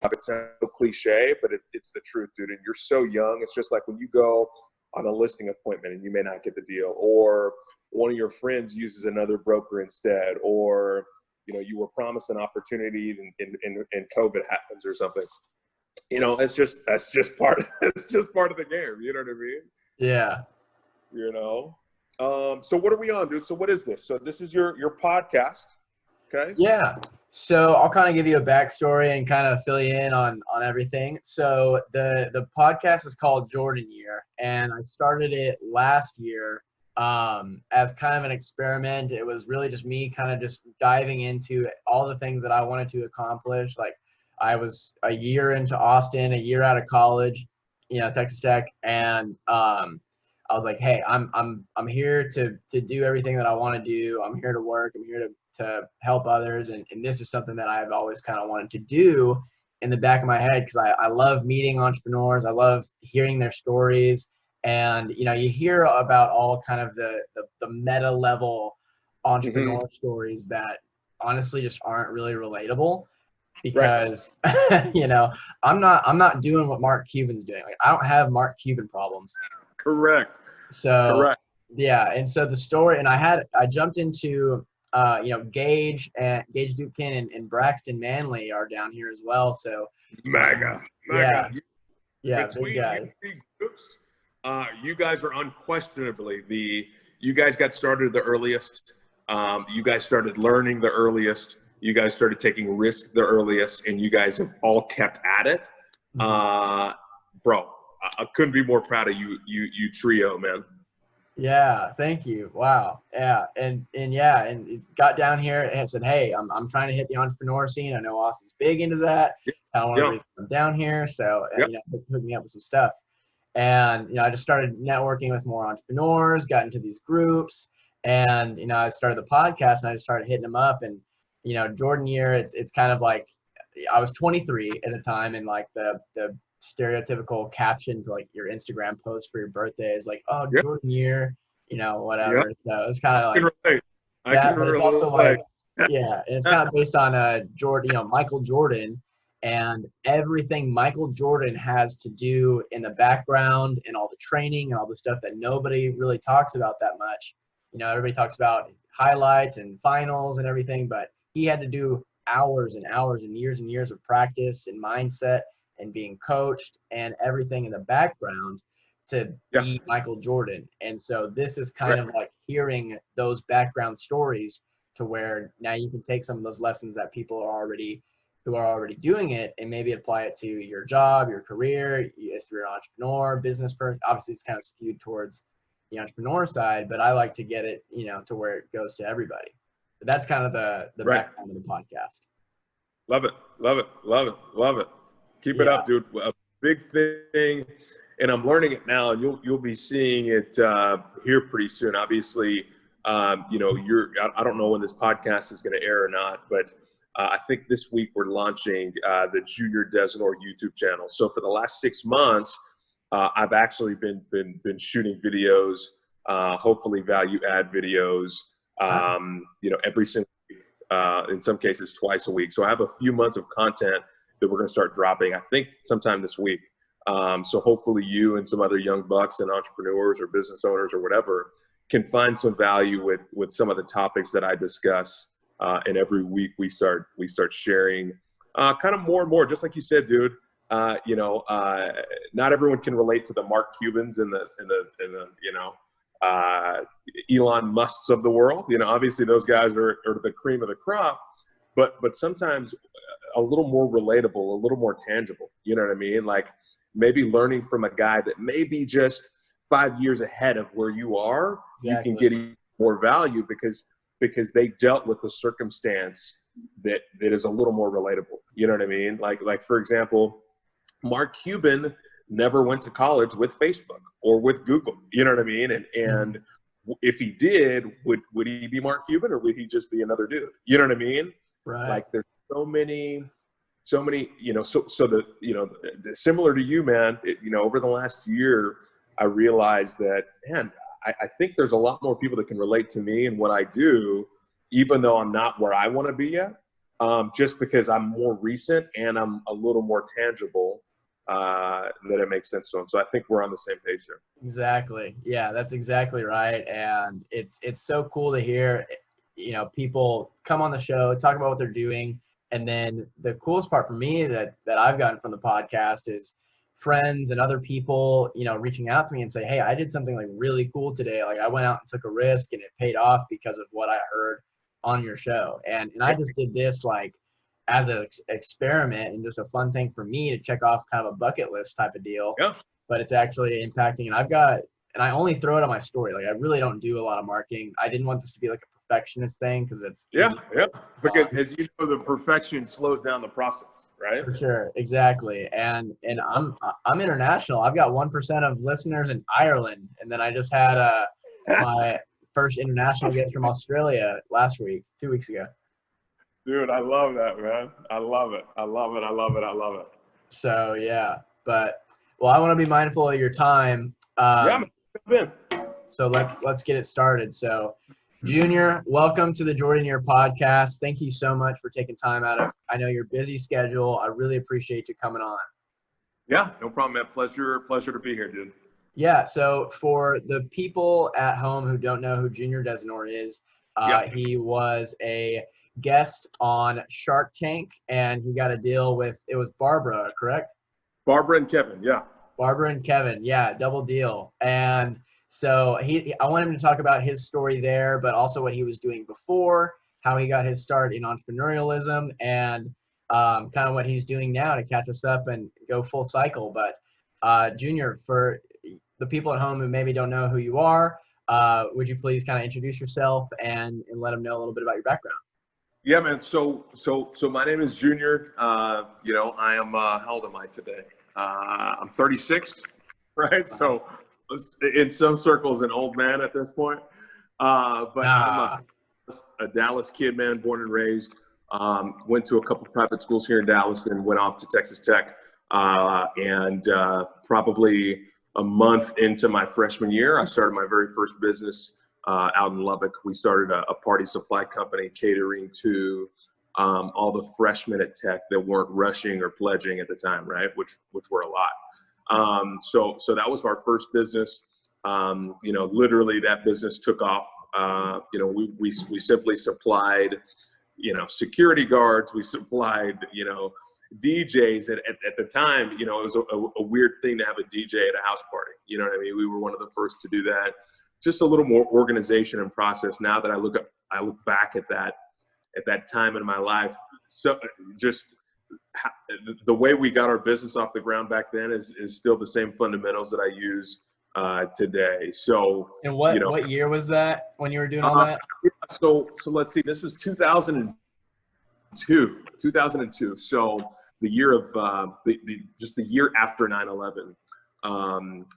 It sounds so cliche, but it's the truth, dude. And you're so young. It's just like when you go on a listing appointment and you may not get the deal, or one of your friends uses another broker instead, or you were promised an opportunity and COVID happens or something. That's just part it's just part of the game. You know what I mean? Yeah. So what are we on, dude? So what is this? So this is your podcast. Okay. Yeah. So I'll kind of give you a backstory and kind of fill you in on everything. So the podcast is called Jordan Year, and I started it last year as kind of an experiment. It was really just me kind of just diving into all the things that I wanted to accomplish. Like I was a year into Austin, a year out of college, Texas Tech, and I was like, hey, I'm here to do everything that I want to do. I'm here to work. I'm here to help others. And this is something that I've always kind of wanted to do in the back of my head, because I love meeting entrepreneurs. I love hearing their stories. And, you hear about all kind of the meta level entrepreneur stories that honestly just aren't really relatable, because, right. I'm not doing what Mark Cuban's doing. Like, I don't have Mark Cuban problems. Correct. So, correct. Yeah. And so the story, and I jumped into, Gage Dupkin and Braxton Manley are down here as well. So MAGA. Yeah. Between big guy. you three groups, you guys are unquestionably you guys got started the earliest. You guys started learning the earliest. You guys started taking risks the earliest, and you guys have all kept at it. Bro, I couldn't be more proud of you trio, man. Yeah, thank you. Wow. Yeah. And it got down here and said, hey, I'm trying to hit the entrepreneur scene. I know Austin's big into that. I want to come down here. So, hook me up with some stuff. And, I just started networking with more entrepreneurs, got into these groups, and, I started the podcast, and I just started hitting them up. And, Jordan Year, it's kind of like, I was 23 at the time, and like the stereotypical caption for like your Instagram post for your birthday is like, oh, Jordan Year, whatever. So it's kind of like that, but it's also like, and it's kind of based on Jordan, Michael Jordan, and everything Michael Jordan has to do in the background, and all the training and all the stuff that nobody really talks about that much. Everybody talks about highlights and finals and everything, but he had to do hours and hours and years of practice and mindset and being coached and everything in the background to be Michael Jordan. And so this is kind of like hearing those background stories, to where now you can take some of those lessons that people who are already doing it, and maybe apply it to your job, your career, if you're an entrepreneur, business person. Obviously it's kind of skewed towards the entrepreneur side, but I like to get it, to where it goes to everybody. But that's kind of the background of the podcast. Love it. Keep it up, dude. A big thing, and I'm learning it now, and you'll be seeing it here pretty soon. Obviously, I don't know when this podcast is going to air or not, but I think this week we're launching the Junior Desinor YouTube channel. So for the last 6 months, I've actually been shooting videos, hopefully value add videos, every single week, in some cases twice a week. So I have a few months of content that we're going to start dropping, I think sometime this week. So hopefully you and some other young bucks and entrepreneurs or business owners or whatever can find some value with some of the topics that I discuss. And every week we start sharing kind of more and more, just like you said, dude. Not everyone can relate to the Mark Cubans and the Elon Musks of the world. Obviously those guys are the cream of the crop, but sometimes a little more relatable, a little more tangible. You know what I mean? Like maybe learning from a guy that may be just 5 years ahead of where you are. Exactly. You can get even more value because they dealt with a circumstance that is a little more relatable. You know what I mean? Like for example, Mark Cuban never went to college with Facebook or with Google. You know what I mean? And if he did, would he be Mark Cuban, or would he just be another dude? You know what I mean? Right. Like there's so many, so the, similar to you, man, over the last year, I realized that, man, I think there's a lot more people that can relate to me and what I do, even though I'm not where I want to be yet. just because I'm more recent and I'm a little more tangible, that it makes sense to them. So I think we're on the same page there. Exactly. Yeah, that's exactly right. And it's so cool to hear, people come on the show, talk about what they're doing. And then the coolest part for me that I've gotten from the podcast is friends and other people, reaching out to me and say, hey, I did something like really cool today. Like I went out and took a risk and it paid off because of what I heard on your show. And I just did this like as an experiment and just a fun thing for me to check off, kind of a bucket list type of deal. Yeah. But it's actually impacting. And I only throw it on my story. Like I really don't do a lot of marketing. I didn't want this to be like a perfectionist thing because it's yeah. Because as you know, the perfection slows down the process, right? For sure, exactly. And I'm international. I've got 1% of listeners in Ireland, and then I just had my first international guest from Australia last week, 2 weeks ago. Dude, I love that, man. I love it. I love it. I love it. I love it. So yeah, but well, I want to be mindful of your time. Yeah, man. So let's get it started. So, Junior, welcome to the Jordan Year podcast. Thank you so much for taking time out of, I know your busy schedule. I really appreciate you coming on. Yeah, no problem, man. Pleasure to be here, dude. Yeah. So for the people at home who don't know who Junior Desinor is, he was a guest on Shark Tank, and he got a deal with, it was Barabara, correct? Barbara and Kevin, yeah. Barbara and Kevin, yeah, double deal. And so I want him to talk about his story there, but also what he was doing before, how he got his start in entrepreneurialism, and kind of what he's doing now to catch us up and go full cycle. But Junior, for the people at home who maybe don't know who you are, would you please kind of introduce yourself and let them know a little bit about your background? Yeah, man. So my name is Junior. I am, how old am I today? I'm 36, right? So in some circles, an old man at this point. But I'm a Dallas kid, man, born and raised. Went to a couple private schools here in Dallas and went off to Texas Tech. And probably a month into my freshman year, I started my very first business out in Lubbock. We started a party supply company catering to all the freshmen at Tech that weren't rushing or pledging at the time, right? Which were a lot. So that was our first business. Literally that business took off. We simply supplied, security guards. We supplied, DJs. At the time, it was a weird thing to have a DJ at a house party. You know what I mean? We were one of the first to do that. Just a little more organization and process. Now that I look back at that time in my life, so just the way we got our business off the ground back then is still the same fundamentals that I use today. So, and what year was that when you were doing all that? So let's see. This was 2002. So the year of just the year after 9/11.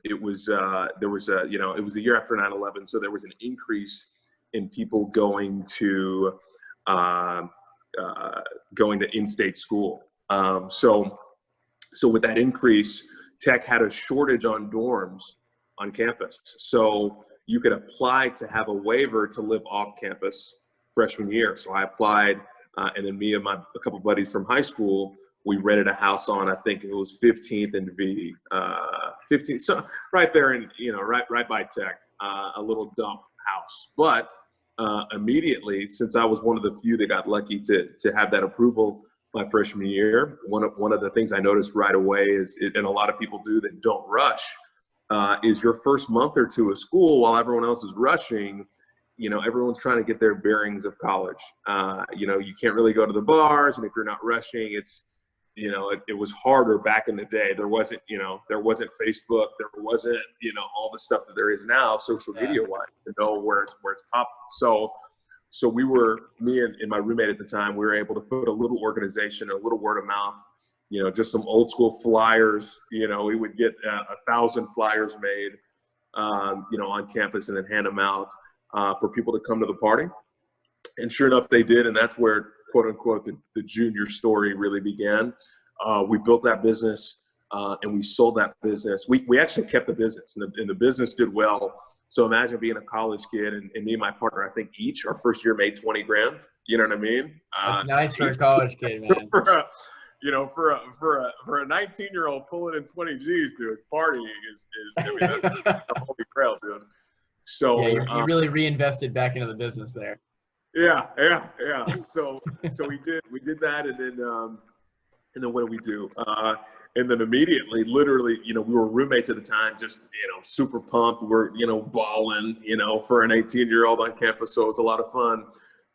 It was it was the year after 9/11. So there was an increase in people going to in-state school. So with that increase, Tech had a shortage on dorms on campus. So you could apply to have a waiver to live off campus freshman year. So I applied, and then me and a couple buddies from high school, we rented a house on, I think it was 15th and V, 15th, so right there in, right by Tech, a little dump house. But immediately, since I was one of the few that got lucky to have that approval my freshman year, one of the things I noticed right away is, and a lot of people do that don't rush, is your first month or two of school while everyone else is rushing, everyone's trying to get their bearings of college. You can't really go to the bars, and if you're not rushing, it's, it was harder back in the day. There wasn't Facebook, there wasn't, all the stuff that there is now, social media wise, to know where it's popping. So me and my roommate at the time, we were able to put a little organization, a little word of mouth, just some old school flyers. We would get 1,000 flyers made, on campus and then hand them out for people to come to the party. And sure enough, they did. And that's where, quote unquote, the Junior story really began. We built that business and we sold that business. We actually kept the business, and the business did well. So imagine being a college kid, and me and my partner, I think each our first year made 20 grand. You know what I mean? That's nice for a college kid, man. For a 19-year-old pulling in 20 G's, dude, partying is I mean, that's the holy grail, dude. So yeah, you really reinvested back into the business there. Yeah. So we did that, and then what do we do? And then immediately, literally, we were roommates at the time, just, super pumped. We're, balling, for an 18-year-old on campus. So it was a lot of fun.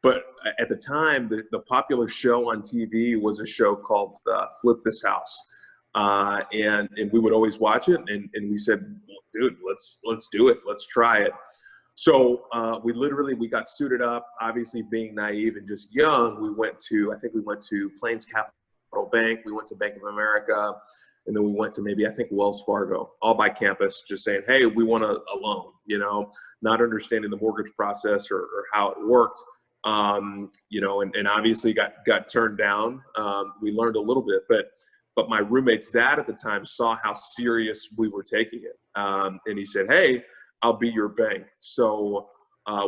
But at the time, the popular show on TV was a show called Flip This House. And we would always watch it. And we said, well, dude, let's do it. Let's try it. So we got suited up, obviously being naive and just young. We went to Plains Capital Bank. We went to Bank of America, and then we went to Wells Fargo, all by campus, just saying, hey, we want a loan, not understanding the mortgage process or how it worked, and obviously got turned down. We learned a little bit, but my roommate's dad at the time saw how serious we were taking it. And he said, hey, I'll be your bank. So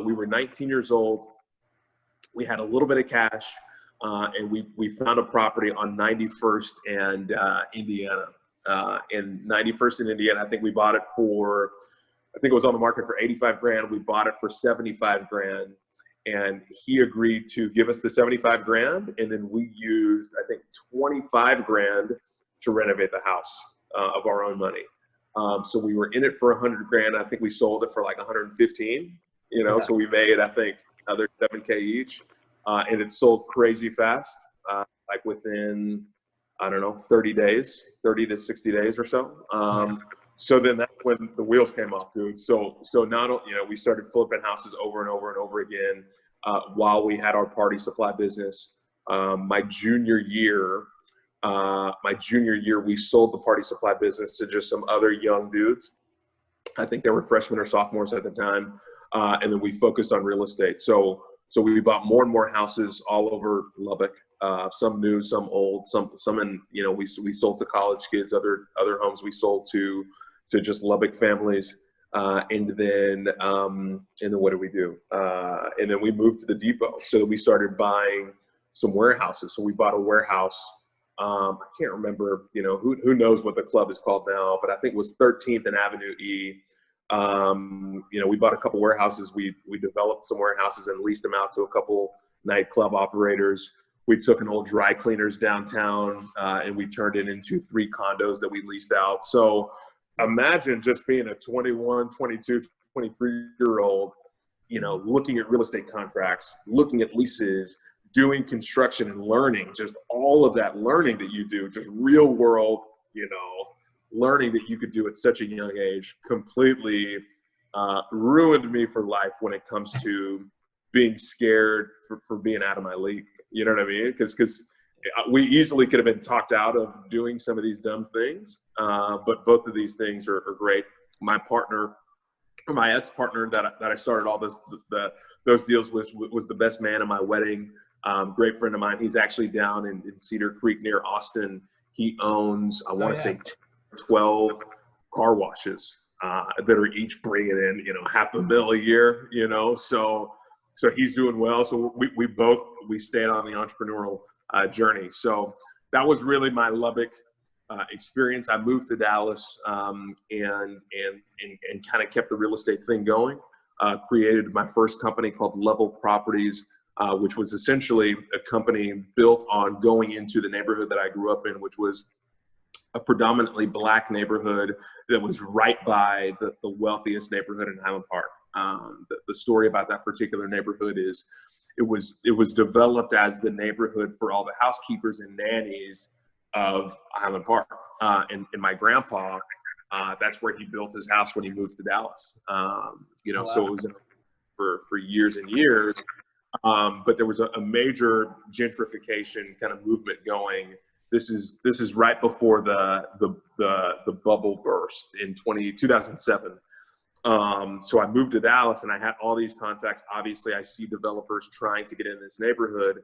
we were 19 years old. We had a little bit of cash. And we found a property on 91st and Indiana. And 91st and Indiana, I think we bought it it was on the market for 85 grand. We bought it for 75 grand. And he agreed to give us the 75 grand. And then we used, I think, 25 grand to renovate the house of our own money. So we were in it for 100 grand. I think we sold it for like 115, so we made, I think, another 7K each. And it sold crazy fast, like within, 30 to 60 days or so. So then that's when the wheels came off, dude. So not, we started flipping houses over and over and over again while we had our party supply business. My junior year, we sold the party supply business to just some other young dudes. I think they were freshmen or sophomores at the time. And then we focused on real estate. So we bought more and more houses all over Lubbock, some new, some old, some in, we sold to college kids, other homes we sold to just Lubbock families. And then what did we do? And then we moved to the depot. So we started buying some warehouses. So we bought a warehouse. I can't remember, who knows what the club is called now, but I think it was 13th and Avenue E. We bought a couple warehouses. We developed some warehouses and leased them out to a couple nightclub operators. We took an old dry cleaners downtown, and we turned it into 3 condos that we leased out. So imagine just being a 21, 22, 23-year-old, looking at real estate contracts, looking at leases, doing construction and learning, just all of that learning that you do, just real world, learning that you could do at such a young age completely ruined me for life when it comes to being scared for being out of my league. You know what I mean? Because we easily could have been talked out of doing some of these dumb things. But both of these things are great. My partner, or my ex-partner that I started all those deals with was the best man at my wedding. Great friend of mine. He's actually down in Cedar Creek near Austin. He owns, I want to say 12 car washes that are each bringing in, $500,000 a year, so he's doing well. So we stayed on the entrepreneurial journey. So that was really my Lubbock experience. I moved to Dallas and kind of kept the real estate thing going. Created my first company called Level Properties, which was essentially a company built on going into the neighborhood that I grew up in, which was a predominantly Black neighborhood that was right by the wealthiest neighborhood in Highland Park. The story about that particular neighborhood is it was developed as the neighborhood for all the housekeepers and nannies of Highland Park. And my grandpa, that's where he built his house when he moved to Dallas. Wow. So it was for years and years. But there was a major gentrification kind of movement going. This is right before the bubble burst in 2007. So I moved to Dallas and I had all these contacts. Obviously, I see developers trying to get in this neighborhood.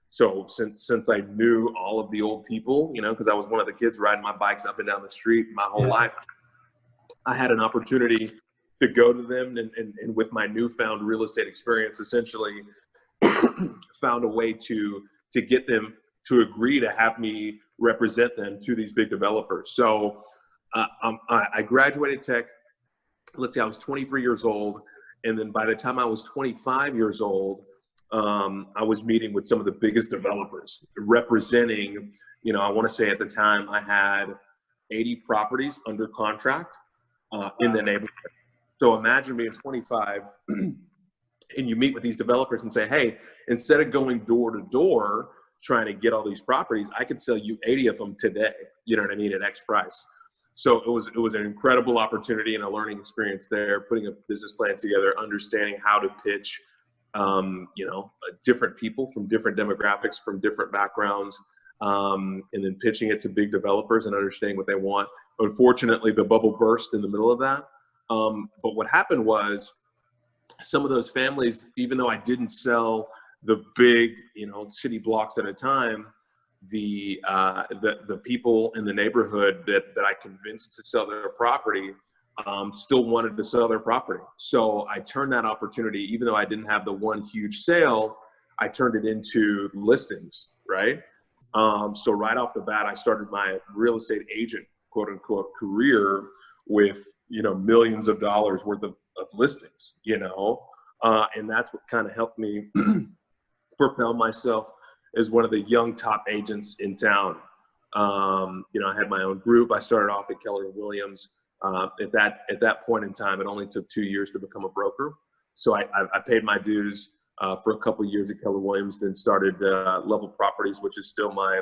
So since I knew all of the old people, because I was one of the kids riding my bikes up and down the street my whole life, I had an opportunity to go to them and with my newfound real estate experience, essentially found a way to get them to agree to have me represent them to these big developers. So I graduated tech, let's say I was 23 years old. And then by the time I was 25 years old, I was meeting with some of the biggest developers representing, I want to say at the time I had 80 properties under contract in the neighborhood. So imagine being 25 and you meet with these developers and say, hey, instead of going door to door trying to get all these properties, I could sell you 80 of them today, you know what I mean, at X price. So it was an incredible opportunity and a learning experience there, putting a business plan together, understanding how to pitch, different people from different demographics, from different backgrounds, and then pitching it to big developers and understanding what they want. Unfortunately, the bubble burst in the middle of that. But what happened was some of those families, even though I didn't sell the big, city blocks at a time, the people in the neighborhood that I convinced to sell their property still wanted to sell their property. So I turned that opportunity, even though I didn't have the one huge sale, I turned it into listings, right? So right off the bat, I started my real estate agent, quote unquote, career with, millions of dollars worth of listings, and that's what kind of helped me propel myself as one of the young top agents in town. I had my own group. I started off at Keller Williams. At that point in time, it only took 2 years to become a broker. So I paid my dues for a couple of years at Keller Williams, then started Level Properties, which is still my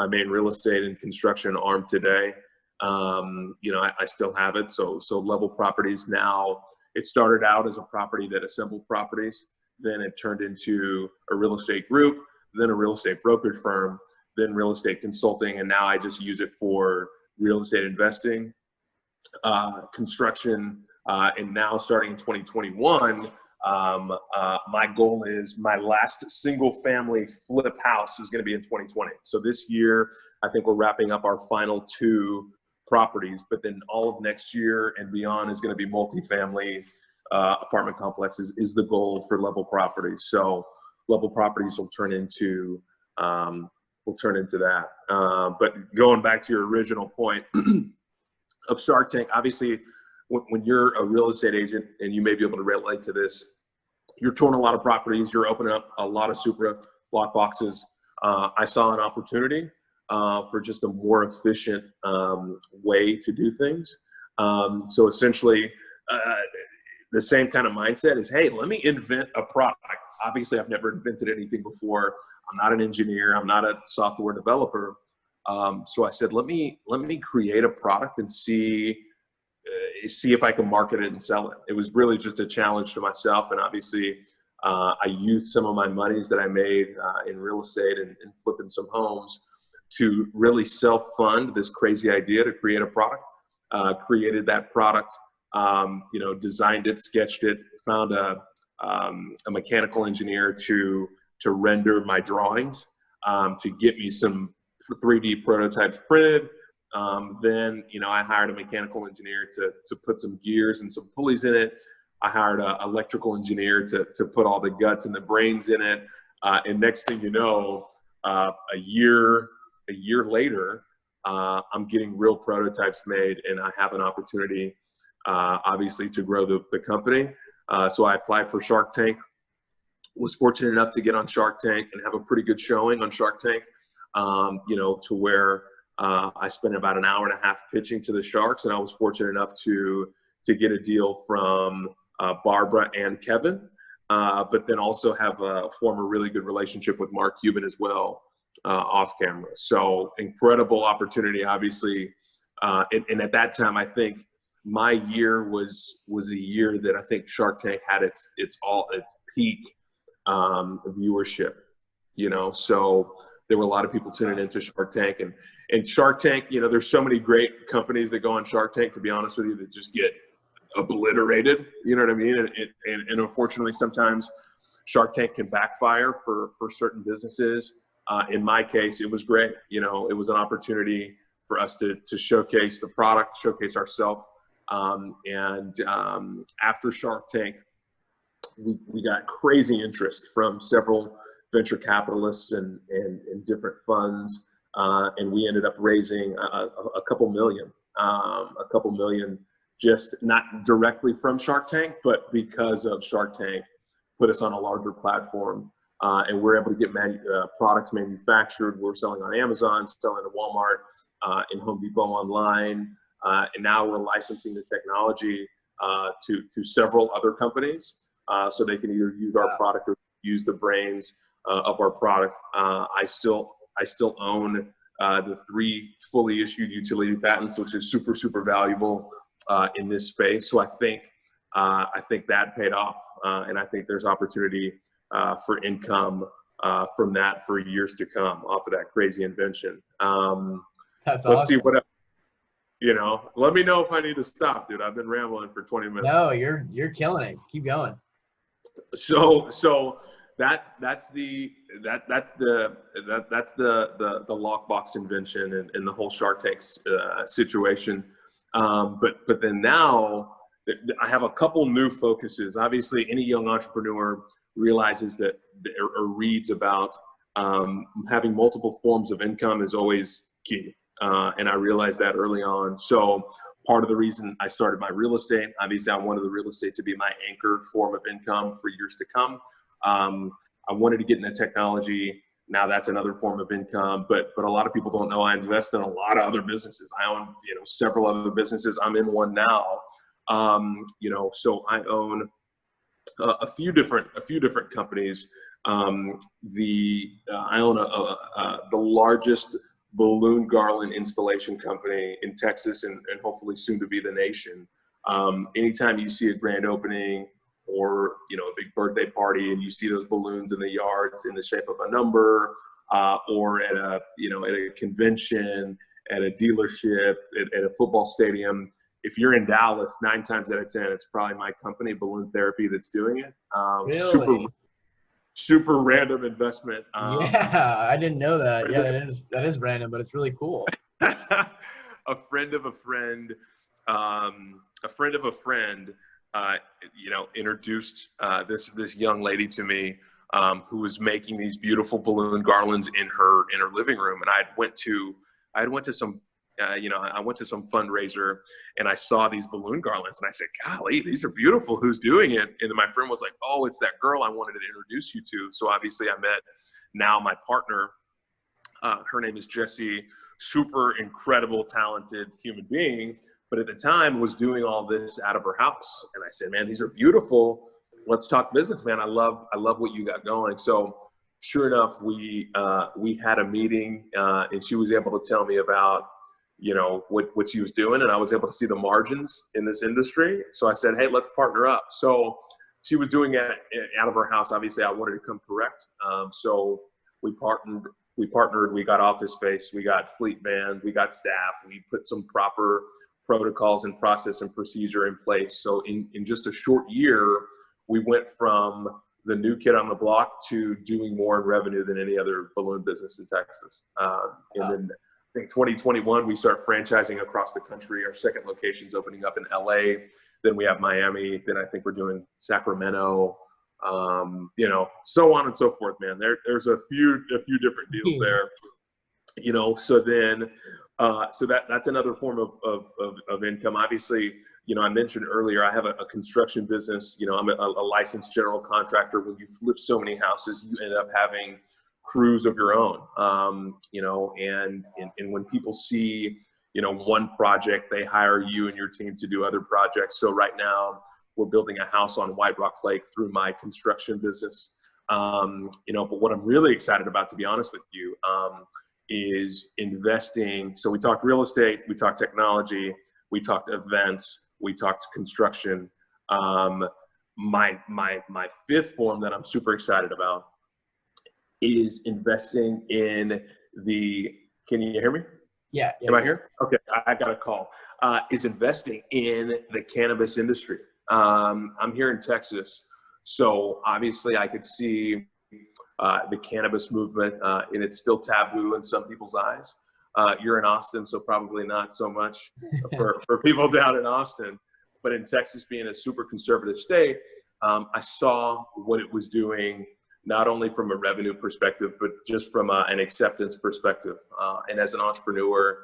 main real estate and construction arm today. I still have it. So Level Properties now, it started out as a property that assembled properties. Then it turned into a real estate group, then a real estate brokerage firm, then real estate consulting. And now I just use it for real estate investing, construction, and now starting in 2021, my goal is my last single family flip house is going to be in 2020. So this year, I think we're wrapping up our final 2 properties, but then all of next year and beyond is going to be multifamily apartment complexes is the goal for Level Properties. So Level Properties will turn into that. But going back to your original point of Shark Tank, obviously, when you're a real estate agent, and you may be able to relate to this, you're touring a lot of properties, you're opening up a lot of Supra lock boxes. I saw an opportunity for just a more efficient way to do things. So essentially, the same kind of mindset is, hey, let me invent a product. Obviously, I've never invented anything before. I'm not an engineer. I'm not a software developer. So I said, let me create a product and see if I can market it and sell it. It was really just a challenge to myself. And obviously, I used some of my monies that I made in real estate and flipping some homes to really self-fund this crazy idea to create a product. Created that product, designed it, sketched it, found a mechanical engineer to render my drawings, to get me some 3D prototypes printed. Then, I hired a mechanical engineer to put some gears and some pulleys in it. I hired an electrical engineer to put all the guts and the brains in it. And next thing you know, a year later, I'm getting real prototypes made, and I have an opportunity, obviously, to grow the company. So I applied for Shark Tank, was fortunate enough to get on Shark Tank and have a pretty good showing on Shark Tank, to where I spent about an hour and a half pitching to the Sharks, and I was fortunate enough to get a deal from Barbara and Kevin, but then also form a really good relationship with Mark Cuban as well, off camera. So incredible opportunity, obviously. And at that time, I think my year was a year that I think Shark Tank had its peak viewership, so there were a lot of people tuning into Shark Tank, and Shark Tank, there's so many great companies that go on Shark Tank, to be honest with you, that just get obliterated, you know what I mean? And unfortunately, sometimes Shark Tank can backfire for certain businesses. In my case, it was great. It was an opportunity for us to showcase the product, showcase ourselves, After Shark Tank, we got crazy interest from several venture capitalists and different funds, and we ended up raising a couple million, just not directly from Shark Tank, but because of Shark Tank, put us on a larger platform, and we're able to get products manufactured. We're selling on Amazon, selling at Walmart, in Home Depot online, and now we're licensing the technology to several other companies, so they can either use our product or use the brains of our product. I still own the 3 fully issued utility patents, which is super valuable in this space. So I think that paid off, and I think there's opportunity for income from that for years to come off of that crazy invention. That's let's awesome. see what. Let me know if I need to stop, dude. I've been rambling for 20 minutes. No, you're killing it. Keep going. So that's the lockbox invention and the whole Shark Tank situation. But then now I have a couple new focuses. Obviously, any young entrepreneur realizes that or reads about having multiple forms of income is always key. And I realized that early on. So part of the reason I started my real estate, obviously I wanted the real estate to be my anchor form of income for years to come. I wanted to get into technology. Now that's another form of income, but a lot of people don't know I invest in a lot of other businesses. I own, several other businesses. I'm in one now. So I own a few different companies. I own the largest balloon garland installation company in Texas and hopefully soon to be the nation. Anytime you see a grand opening or a big birthday party and you see those balloons in the yards in the shape of a number, or at a convention, at a dealership, at a football stadium, if you're in Dallas, 9 times out of 10, it's probably my company, Balloon Therapy, that's doing it. Really? Super random investment. Yeah, I didn't know that. Yeah, that is random, but it's really cool. A friend of a friend, introduced this young lady to me, who was making these beautiful balloon garlands in her living room, and I went to some fundraiser and I saw these balloon garlands and I said, golly, these are beautiful. Who's doing it? And then my friend was like, oh, it's that girl I wanted to introduce you to. So obviously I met now my partner. Her name is Jessie, super incredible, talented human being, but at the time was doing all this out of her house. And I said, man, these are beautiful. Let's talk business, man. I love what you got going. So sure enough, we had a meeting, and she was able to tell me about what she was doing, and I was able to see the margins in this industry. So I said, hey, let's partner up. So she was doing it out of her house. Obviously I wanted to come correct. So we partnered, we got office space, we got fleet vans, we got staff, we put some proper protocols and process and procedure in place. So in just a short year, we went from the new kid on the block to doing more in revenue than any other balloon business in Texas. And then I think 2021, we start franchising across the country. Our second location's opening up in LA. Then we have Miami. Then I think we're doing Sacramento, so on and so forth, man. There's a few different deals there, so then, that's another form of income. Obviously, I mentioned earlier, I have a construction business. I'm a licensed general contractor. When you flip so many houses, you end up having crews of your own, and when people see, one project, they hire you and your team to do other projects. So right now we're building a house on White Rock Lake through my construction business. But what I'm really excited about, to be honest with you, is investing. So we talked real estate, we talked technology, we talked events, we talked construction. My fifth form that I'm super excited about is investing in can you hear me? Yeah. Am I here? Okay, I got a call. Is investing in the cannabis industry. I'm here in Texas, so obviously I could see the cannabis movement, and it's still taboo in some people's eyes. You're in Austin, so probably not so much for people down in Austin. But in Texas, being a super conservative state, I saw what it was doing, not only from a revenue perspective, but just from an acceptance perspective. And as an entrepreneur,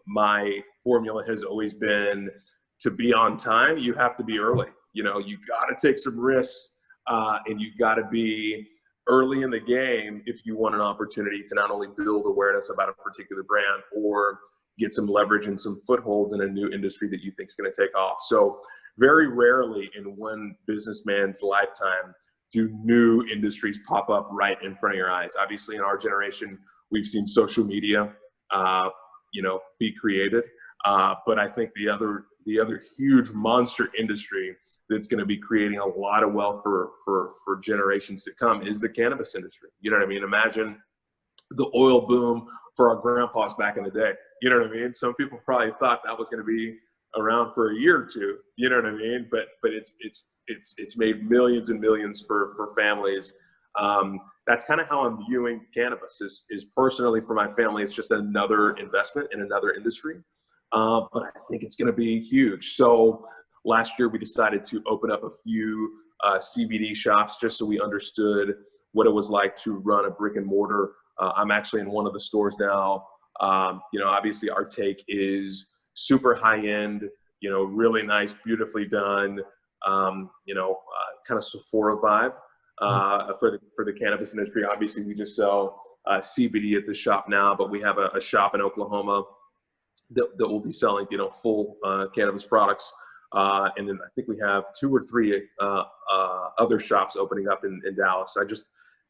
my formula has always been to be on time. You have to be early. You know, you got to take some risks, and you got to be early in the game if you want an opportunity to not only build awareness about a particular brand or get some leverage and some footholds in a new industry that you think is going to take off. So very rarely in one businessman's lifetime do new industries pop up right in front of your eyes. Obviously, in our generation, we've seen social media, be created. But I think the other huge monster industry that's going to be creating a lot of wealth for generations to come is the cannabis industry. You know what I mean? Imagine the oil boom for our grandpas back in the day. You know what I mean? Some people probably thought that was going to be around for a year or two. You know what I mean? But it's made millions and millions for families. That's kind of how I'm viewing cannabis is personally for my family. It's just another investment in another industry. But I think it's going to be huge. So last year we decided to open up a few CBD shops just so we understood what it was like to run a brick and mortar. I'm actually in one of the stores now. Obviously our take is super high end, really nice, beautifully done, kind of Sephora vibe for the cannabis industry. Obviously we just sell CBD at the shop now, but we have a shop in Oklahoma that will be selling, full cannabis products. And then I think we have 2 or 3 other shops opening up in Dallas.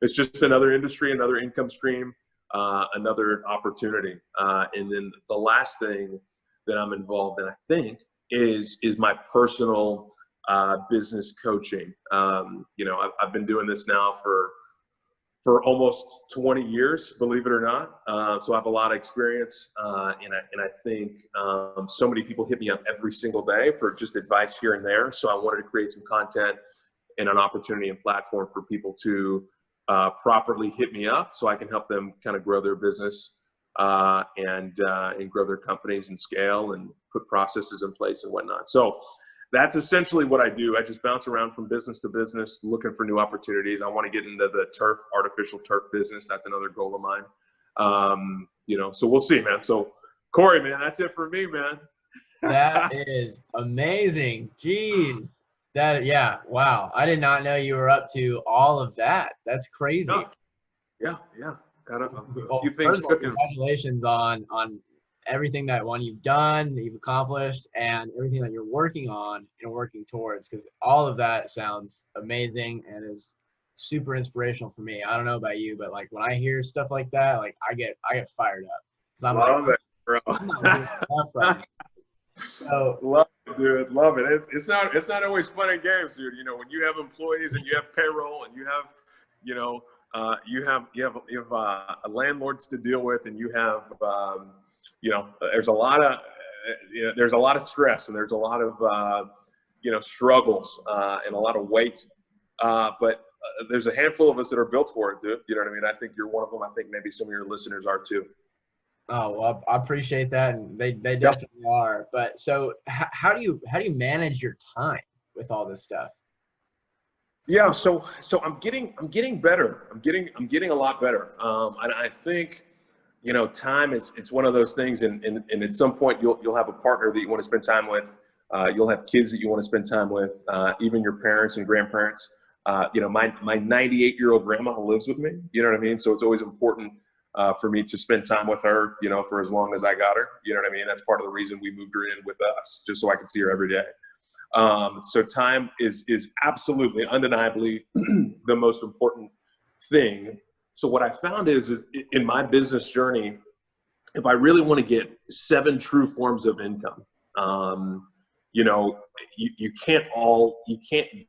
It's just another industry, another income stream, another opportunity. And then the last thing that I'm involved in, I think, is my personal business coaching. I've been doing this now for almost 20 years, believe it or not. So I have a lot of experience, and I think so many people hit me up every single day for just advice here and there. So I wanted to create some content and an opportunity and platform for people to properly hit me up so I can help them kind of grow their business and grow their companies and scale and put processes in place and whatnot. So that's essentially what I do. I just bounce around from business to business, looking for new opportunities. I want to get into the artificial turf business. That's another goal of mine. So we'll see, man. So Corey, man, that's it for me, man. That is amazing. Jeez. Wow. I did not know you were up to all of that. That's crazy. Yeah. Got a few things cooking. Congratulations on everything that you've done, that you've accomplished, and everything that you're working on and working towards, because all of that sounds amazing and is super inspirational for me. I don't know about you, but like when I hear stuff like that, like I get fired up because I'm Love it, bro. I'm not doing enough right now. So love it, dude. Love it. It's not always fun and games, dude. When you have employees and you have payroll and you have, you have landlords to deal with, and you have there's a lot of stress, and there's a lot of struggles and a lot of weight, but there's a handful of us that are built for it, dude. You know what I mean? I think you're one of them. I think maybe some of your listeners are too. Oh, well, I appreciate that, and they definitely are. But so how do you manage your time with all this stuff? Yeah, so I'm getting better. I'm getting a lot better. And I think time it's one of those things, and at some point you'll have a partner that you want to spend time with. You'll have kids that you want to spend time with, even your parents and grandparents. My 98-year-old grandma lives with me. You know what I mean? So it's always important for me to spend time with her, for as long as I got her. You know what I mean? That's part of the reason we moved her in with us, just so I could see her every day. So time is absolutely, undeniably the most important thing. So what I found is in my business journey, if I really want to get 7 true forms of income, you can't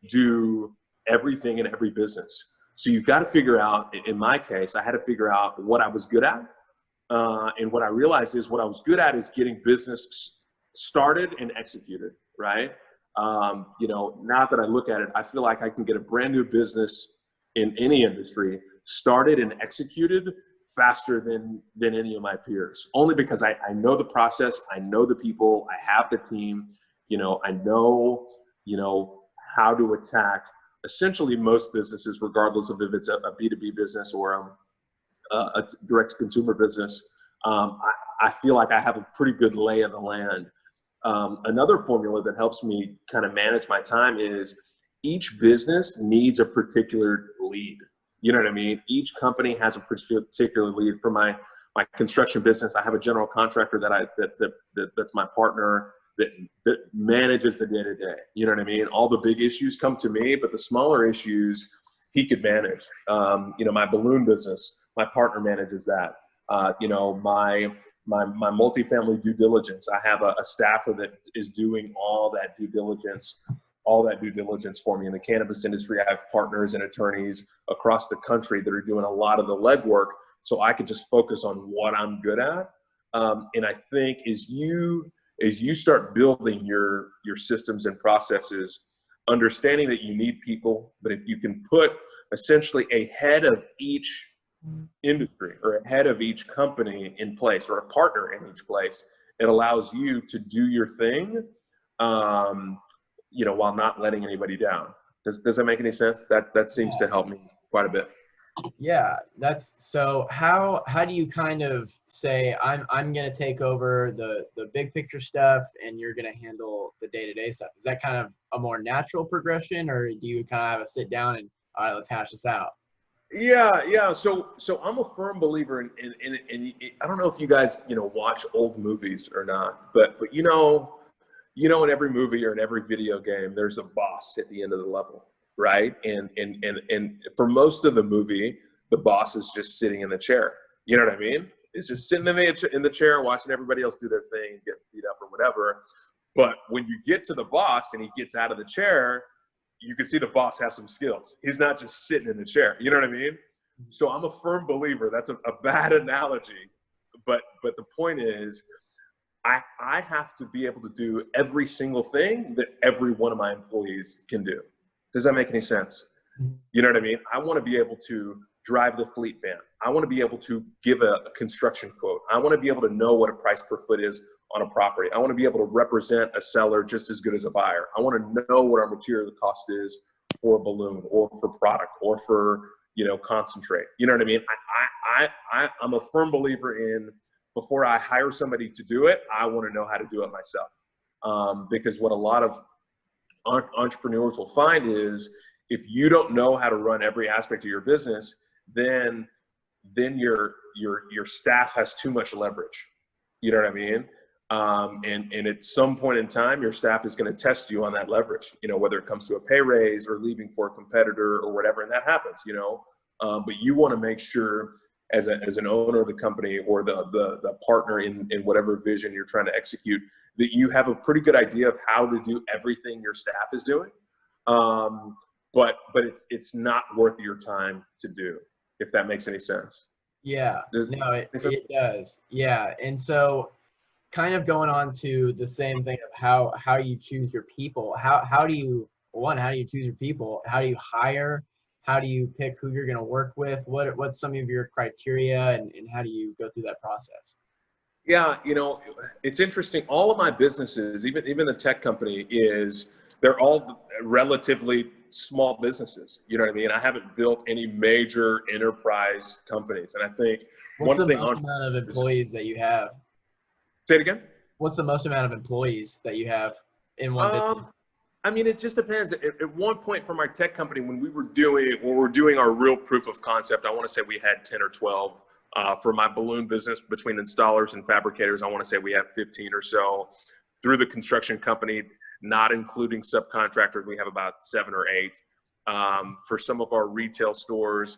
do everything in every business. So you've got to figure out, in my case, I had to figure out what I was good at. And what I realized is what I was good at is getting business started and executed, right? Now that I look at it, I feel like I can get a brand new business in any industry started and executed faster than any of my peers, only because I know the process, I know the people, I have the team, I know, how to attack essentially most businesses, regardless of if it's a B2B business or a direct to consumer business. I feel like I have a pretty good lay of the land. Another formula that helps me kind of manage my time is each business needs a particular lead. You know what I mean? Each company has a particular lead. For my construction business, I have a general contractor that's my partner that manages the day to day. You know what I mean? All the big issues come to me, but the smaller issues he could manage. My balloon business, my partner manages that. My multifamily due diligence, I have a staffer that is doing all that due diligence for me. In the cannabis industry, I have partners and attorneys across the country that are doing a lot of the legwork, so I could just focus on what I'm good at. And I think as you start building your systems and processes, understanding that you need people, but if you can put essentially a head of each industry or a head of each company in place, or a partner in each place, it allows you to do your thing, while not letting anybody down. Does that make any sense? That seems to help me quite a bit. Yeah, that's so how do you kind of say I'm going to take over the big picture stuff and you're going to handle the day-to-day stuff? Is that kind of a more natural progression, or do you kind of have a sit down and, all right, let's hash this out? Yeah. So I'm a firm believer in I don't know if you guys, watch old movies or not, but in every movie or in every video game, there's a boss at the end of the level, right? And for most of the movie, the boss is just sitting in the chair. You know what I mean? He's just sitting in the chair, watching everybody else do their thing, get beat up or whatever. But when you get to the boss and he gets out of the chair, you can see the boss has some skills. He's not just sitting in the chair. You know what I mean? So I'm a firm believer. That's a bad analogy, but the point is, I have to be able to do every single thing that every one of my employees can do. Does that make any sense? You know what I mean? I want to be able to drive the fleet van. I want to be able to give a construction quote. I want to be able to know what a price per foot is on a property. I want to be able to represent a seller just as good as a buyer. I want to know what our material cost is for a balloon or for product or for, concentrate. You know what I mean? I'm a firm believer in, before I hire somebody to do it, I want to know how to do it myself. Because what a lot of entrepreneurs will find is, if you don't know how to run every aspect of your business, then your staff has too much leverage. You know what I mean? And at some point in time, your staff is going to test you on that leverage, whether it comes to a pay raise or leaving for a competitor or whatever, and that happens, but you want to make sure as an owner of the company or the partner in whatever vision you're trying to execute, that you have a pretty good idea of how to do everything your staff is doing. But it's not worth your time to do, if that makes any sense. Yeah, no, it does. Yeah. And so kind of going on to the same thing of how you choose your people. How do you choose your people? How do you hire? How do you pick who you're going to work with? What's some of your criteria, and how do you go through that process? Yeah, it's interesting. All of my businesses, even the tech company, they're all relatively small businesses. You know what I mean? I haven't built any major enterprise companies. And I think what's the most amount of employees that you have? Say it again? What's the most amount of employees that you have in one business? I mean, it just depends. At one point from our tech company, when we were doing our real proof of concept, I want to say we had 10 or 12. For my balloon business, between installers and fabricators, I want to say we have 15 or so. Through the construction company, not including subcontractors, we have about 7 or 8. For some of our retail stores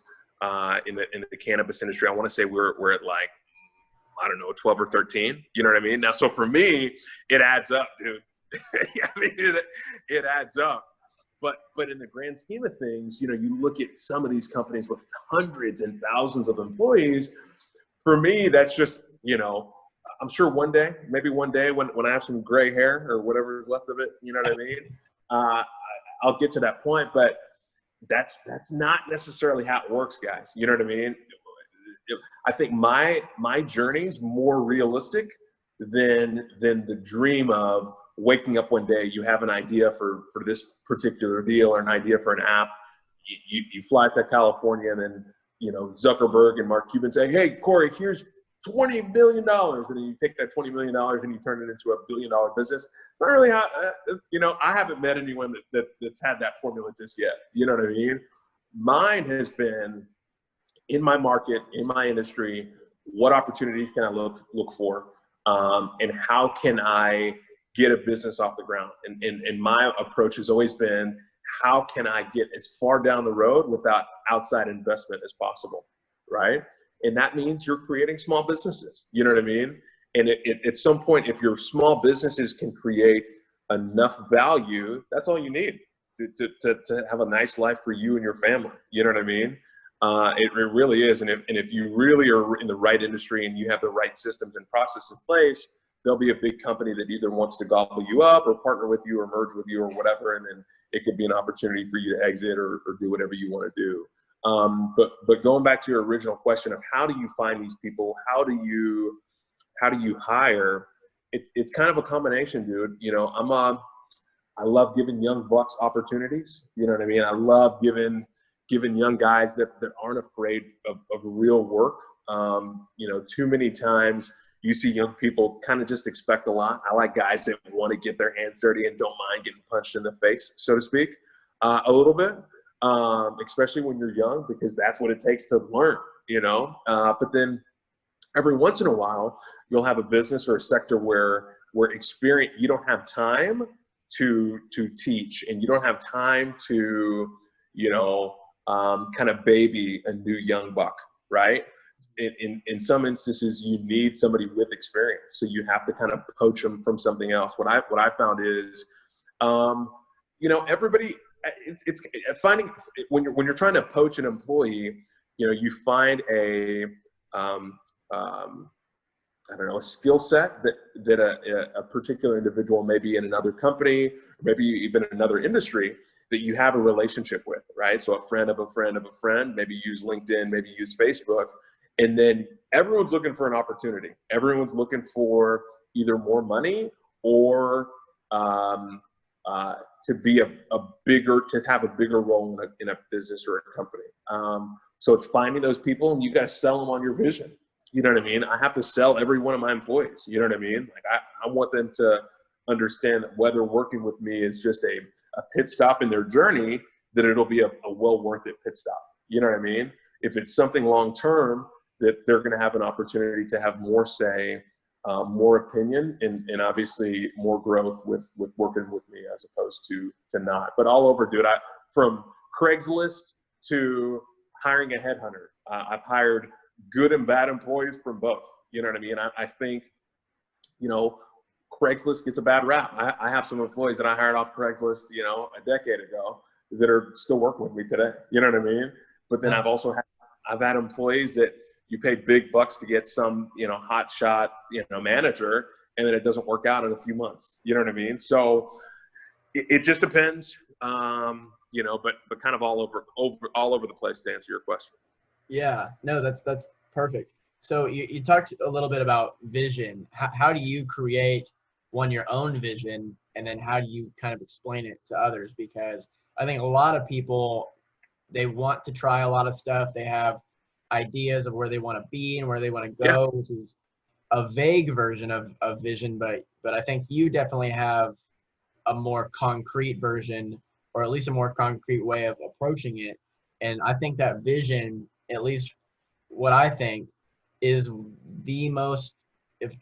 in the cannabis industry, I want to say we're at like, I don't know, 12 or 13. You know what I mean? Now, so for me, it adds up, dude. I mean, it adds up. But in the grand scheme of things, you look at some of these companies with hundreds and thousands of employees. For me, that's just, I'm sure maybe one day when I have some gray hair or whatever is left of it, you know what I mean? I'll get to that point, but that's not necessarily how it works, guys. You know what I mean? I think my journey's more realistic than the dream of waking up one day, you have an idea for this particular deal or an idea for an app. You fly to California, and then, you know, Zuckerberg and Mark Cuban say, hey, Corey, here's $20 million. And then you take that $20 million and you turn it into $1 billion business. It's not really how, you know, I haven't met anyone that's had that formula just yet. You know what I mean? Mine has been in my market, in my industry, what opportunities can I look for? And how can I get a business off the ground? And my approach has always been, how can I get as far down the road without outside investment as possible, right? And that means you're creating small businesses, you know what I mean? And at some point, if your small businesses can create enough value, that's all you need to have a nice life for you and your family, you know what I mean? It really is. And if you really are in the right industry and you have the right systems and process in place, there'll be a big company that either wants to gobble you up or partner with you or merge with you or whatever. And then it could be an opportunity for you to exit or do whatever you want to do. But going back to your original question of how do you find these people? How do you hire? It's kind of a combination, dude. You know, I love giving young bucks opportunities. You know what I mean? I love giving young guys that aren't afraid of real work. You know, too many times you see young people kind of just expect a lot. I like guys that want to get their hands dirty and don't mind getting punched in the face, so to speak, a little bit, especially when you're young, because that's what it takes to learn, you know. But then every once in a while, you'll have a business or a sector where experience, you don't have time to teach, and you don't have time to, you know, kind of baby a new young buck, right? In some instances, you need somebody with experience, so you have to kind of poach them from something else. What I found is, you know, everybody, it's finding when you're trying to poach an employee, you know, you find a I don't know, a skill set that a particular individual maybe in another company, or maybe even another industry, that you have a relationship with, right? So a friend of a friend of a friend, maybe use LinkedIn, maybe use Facebook, and then everyone's looking for an opportunity. Everyone's looking for either more money or to be to have a bigger role in a business or a company. So it's finding those people, and you got to sell them on your vision. You know what I mean? I have to sell every one of my employees. You know what I mean? Like I want them to understand that whether working with me is just a pit stop in their journey, that it'll be a well worth it pit stop. You know what I mean? If it's something long-term, that they're going to have an opportunity to have more say, more opinion, and obviously more growth with working with me as opposed to not. But all over, dude, from Craigslist to hiring a headhunter, I've hired good and bad employees from both. You know what I mean? I think, you know, Craigslist gets a bad rap. I have some employees that I hired off Craigslist, you know, a decade ago that are still working with me today. You know what I mean? But then I've had employees that you pay big bucks to get some, you know, hot shot, you know, manager, and then it doesn't work out in a few months. You know what I mean? So it just depends, you know, but kind of all over the place, to answer your question. Yeah, no, that's perfect. So you talked a little bit about vision. How do you create your own vision, and then how do you kind of explain it to others? Because I think a lot of people, they want to try a lot of stuff. They have ideas of where they want to be and where they want to go, which is a vague version of vision. But I think you definitely have a more concrete version, or at least a more concrete way of approaching it. And I think that vision, at least what I think, is the most, if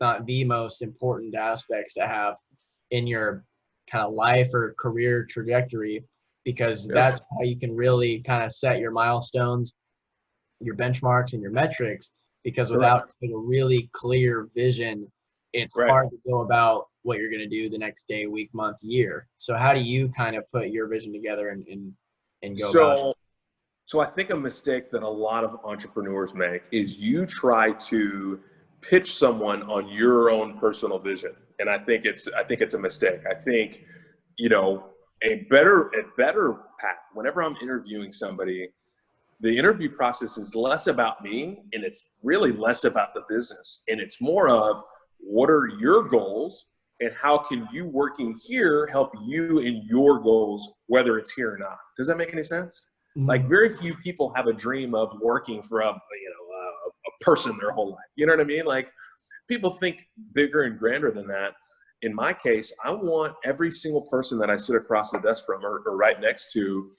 not the most important aspects to have in your kind of life or career trajectory, because that's how you can really kind of set your milestones, your benchmarks, and your metrics. Because without a really clear vision, it's hard to go about what you're going to do the next day, week, month, year. So how do you kind of put your vision together and go about it? So I think a mistake that a lot of entrepreneurs make is you try to pitch someone on your own personal vision. And I think it's a mistake. I think, you know, a better path, whenever I'm interviewing somebody, the interview process is less about me, and it's really less about the business. And it's more of, what are your goals, and how can you working here help you in your goals, whether it's here or not? Does that make any sense? Like, very few people have a dream of working for a person their whole life. You know what I mean? Like, people think bigger and grander than that. In my case, I want every single person that I sit across the desk from or right next to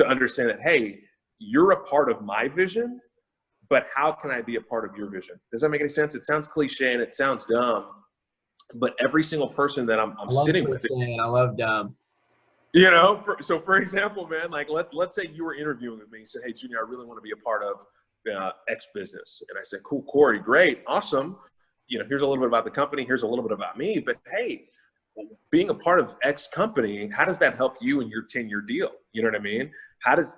understand that, hey, you're a part of my vision, but how can I be a part of your vision? Does that make any sense? It sounds cliche and it sounds dumb, but every single person that I'm sitting with, I love dumb. You know, for example, man, like let's say you were interviewing with me and said, hey, Junior, I really want to be a part of X business. And I said, cool, Corey, great, awesome. You know, here's a little bit about the company. Here's a little bit about me. But hey, being a part of X company, how does that help you in your 10-year deal? You know what I mean? How does,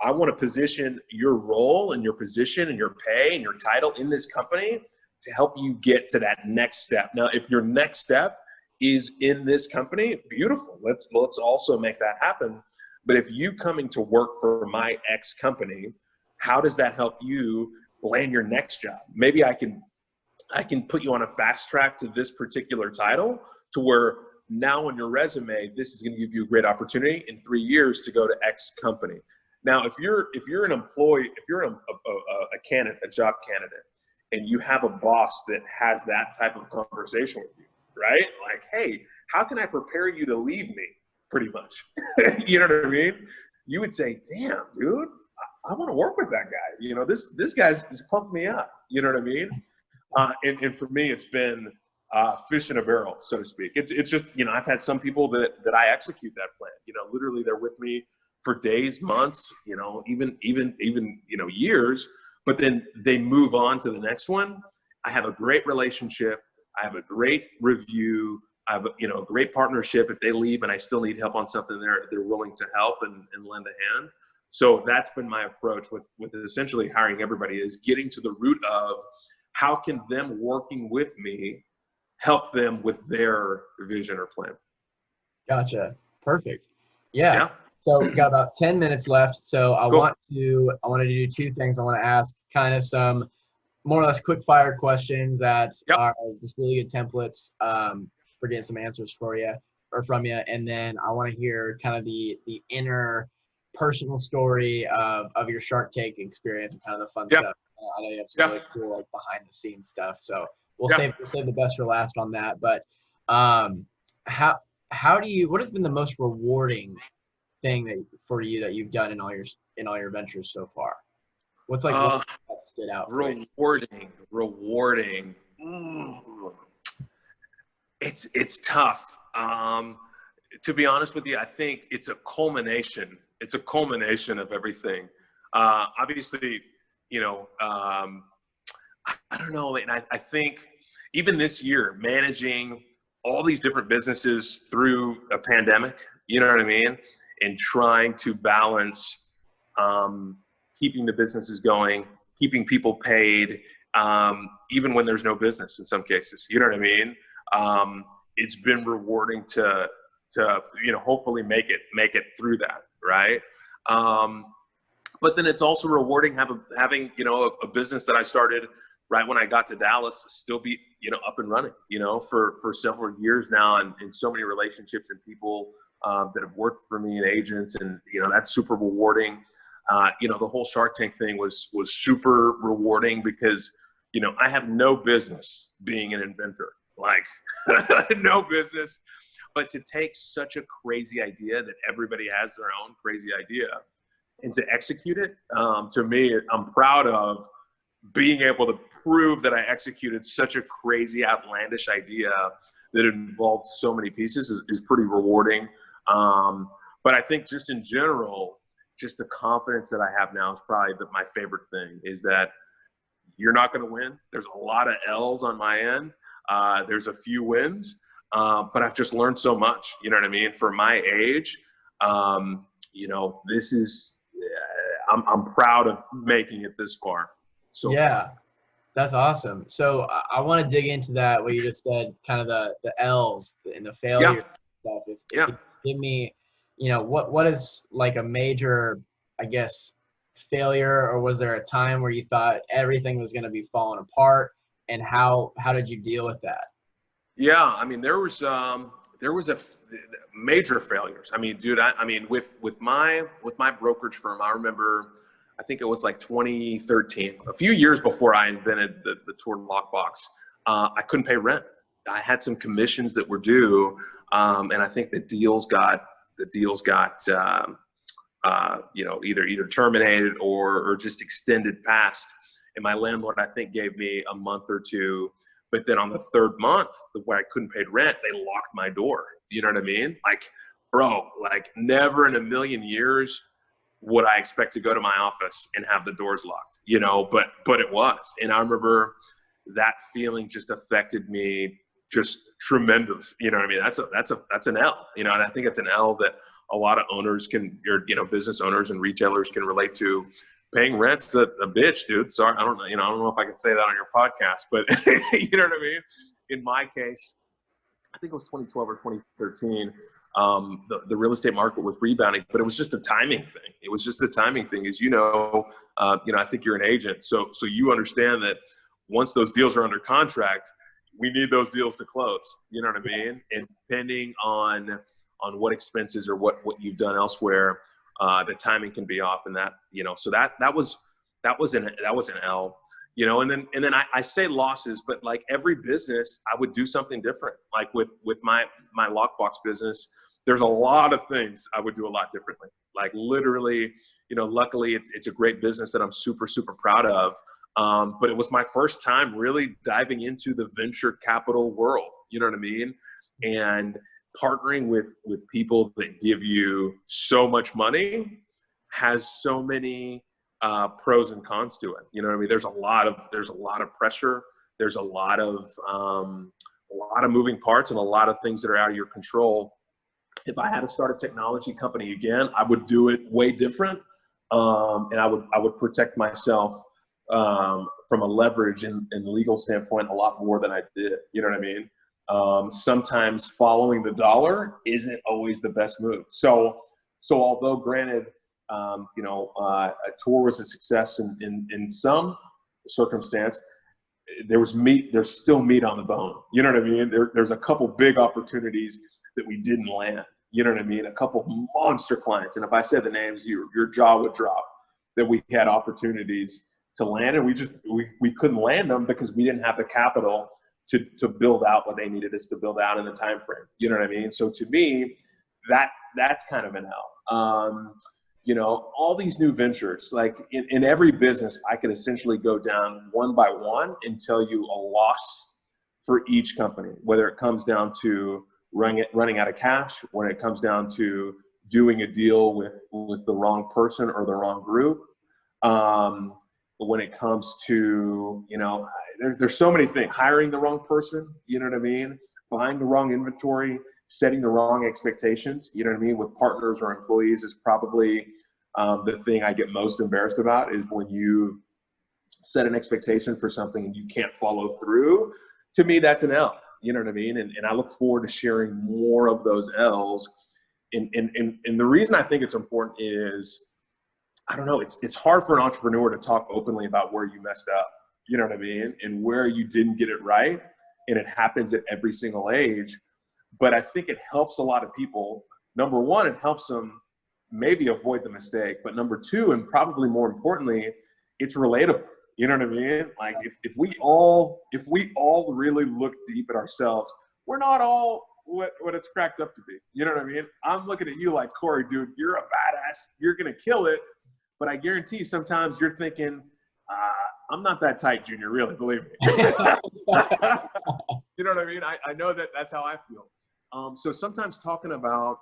I want to position your role and your position and your pay and your title in this company to help you get to that next step. Now, if your next step is in this company, beautiful. Let's also make that happen. But if you coming to work for my X company, how does that help you land your next job? Maybe I can put you on a fast track to this particular title, to where now on your resume, this is going to give you a great opportunity in 3 years to go to X company. Now, if you're an employee, if you're a candidate, a job candidate, and you have a boss that has that type of conversation with you, right? Like, hey, how can I prepare you to leave me? Pretty much. You know what I mean? You would say, damn, dude, I want to work with that guy. This guy's pumped me up. You know what I mean? And for me, it's been fish in a barrel, so to speak. It's just, I've had some people that I execute that plan. Literally they're with me for days, months, even years, but then they move on to the next one. I have a great relationship. I have a great review. I have a great partnership. If they leave and I still need help on something, they're willing to help and lend a hand. So that's been my approach with essentially hiring everybody, is getting to the root of how can them working with me help them with their vision or plan. Gotcha. Perfect. Yeah. So we got about 10 minutes left. So I want to do two things. I want to ask kind of some more or less quick fire questions that are just really good templates for getting some answers for you or from you. And then I want to hear kind of the inner personal story of your Shark Tank experience and kind of the fun stuff. I know you have some really cool like behind the scenes stuff. So we'll save the best for last on that. But what has been the most rewarding thing for you that you've done in all your ventures so far? What's like what that stood out? Rewarding. Ooh. It's tough. To be honest with you, I think it's a culmination. It's a culmination of everything. Obviously, I don't know. And I think even this year, managing all these different businesses through a pandemic, you know what I mean? And trying to balance keeping the businesses going, keeping people paid, even when there's no business in some cases, you know what I mean? It's been rewarding to hopefully make it through that, right? But then it's also rewarding having a business that I started right when I got to Dallas still be up and running for several years now, and so many relationships and people that have worked for me and agents, and that's super rewarding. The whole Shark Tank thing was super rewarding because I have no business being an inventor, like no business, but to take such a crazy idea that everybody has their own crazy idea and to execute it, to me, I'm proud of being able to prove that I executed such a crazy, outlandish idea that involved so many pieces is pretty rewarding. But I think just in general, just the confidence that I have now is probably my favorite thing, is that you're not going to win. There's a lot of L's on my end. There's a few wins, but I've just learned so much, you know what I mean? For my age, this is, I'm proud of making it this far. So yeah, that's awesome. So I want to dig into that, what you just said, kind of the L's and the failure stuff. If you give me, what is like a major, I guess, failure, or was there a time where you thought everything was going to be falling apart? And how did you deal with that? Yeah, I mean, there was major failures. I mean, dude, I mean, with my brokerage firm, I remember, I think it was like 2013, a few years before I invented the Torn lockbox. I couldn't pay rent. I had some commissions that were due, and I think the deals got either terminated or just extended past. And my landlord, I think, gave me a month or two. But then on the third month, where I couldn't pay rent, they locked my door. You know what I mean? Like, bro, like never in a million years would I expect to go to my office and have the doors locked, but it was. And I remember that feeling just affected me just tremendous. You know what I mean? That's an L, and I think it's an L that a lot of owners business owners and retailers can relate to. Paying rent's a bitch, dude. Sorry, I don't know if I can say that on your podcast, but you know what I mean? In my case, I think it was 2012 or 2013. The real estate market was rebounding, but it was just a timing thing. It was just a timing thing. As I think you're an agent, so you understand that once those deals are under contract, we need those deals to close. You know what I mean? And depending on what expenses or what you've done elsewhere, the timing can be off, and so that was an L. And then I say losses, but like every business, I would do something different. Like with my lockbox business, there's a lot of things I would do a lot differently. Like literally, luckily it's a great business that I'm super, super proud of. But it was my first time really diving into the venture capital world. You know what I mean? And partnering with people that give you so much money has so many pros and cons to it. You know what I mean? There's a lot of pressure. There's a lot of moving parts and a lot of things that are out of your control. If I had to start a technology company again, I would do it way different, and I would protect myself from a leverage and legal standpoint a lot more than I did. You know what I mean? Sometimes following the dollar isn't always the best move. So although granted, a tour was a success in some circumstance, there's still meat on the bone. You know what I mean? There's a couple big opportunities that we didn't land. You know what I mean? A couple monster clients. And if I said the names, your jaw would drop, that we had opportunities to land, and we couldn't land them because we didn't have the capital to build out what they needed us to build out in the time frame. You know what I mean? So to me, that's kind of an L. All these new ventures, like in every business, I could essentially go down one by one and tell you a loss for each company, whether it comes down to running out of cash, when it comes down to doing a deal with the wrong person or the wrong group. When it comes to, there's so many things. Hiring the wrong person, you know what I mean? Buying the wrong inventory, setting the wrong expectations, you know what I mean? With partners or employees is probably the thing I get most embarrassed about, is when you set an expectation for something and you can't follow through. To me, that's an L, you know what I mean? And I look forward to sharing more of those L's. And the reason I think it's important is, I don't know, it's hard for an entrepreneur to talk openly about where you messed up, you know what I mean? And where you didn't get it right. And it happens at every single age. But I think it helps a lot of people. Number one, it helps them maybe avoid the mistake. But number two, and probably more importantly, it's relatable. You know what I mean? Like if we all really look deep at ourselves, we're not all what it's cracked up to be. You know what I mean? I'm looking at you like, Corey, dude, you're a badass. You're going to kill it. But I guarantee sometimes you're thinking, I'm not that tight, Junior, really, believe me. You know what I mean? I know that's how I feel. So sometimes talking about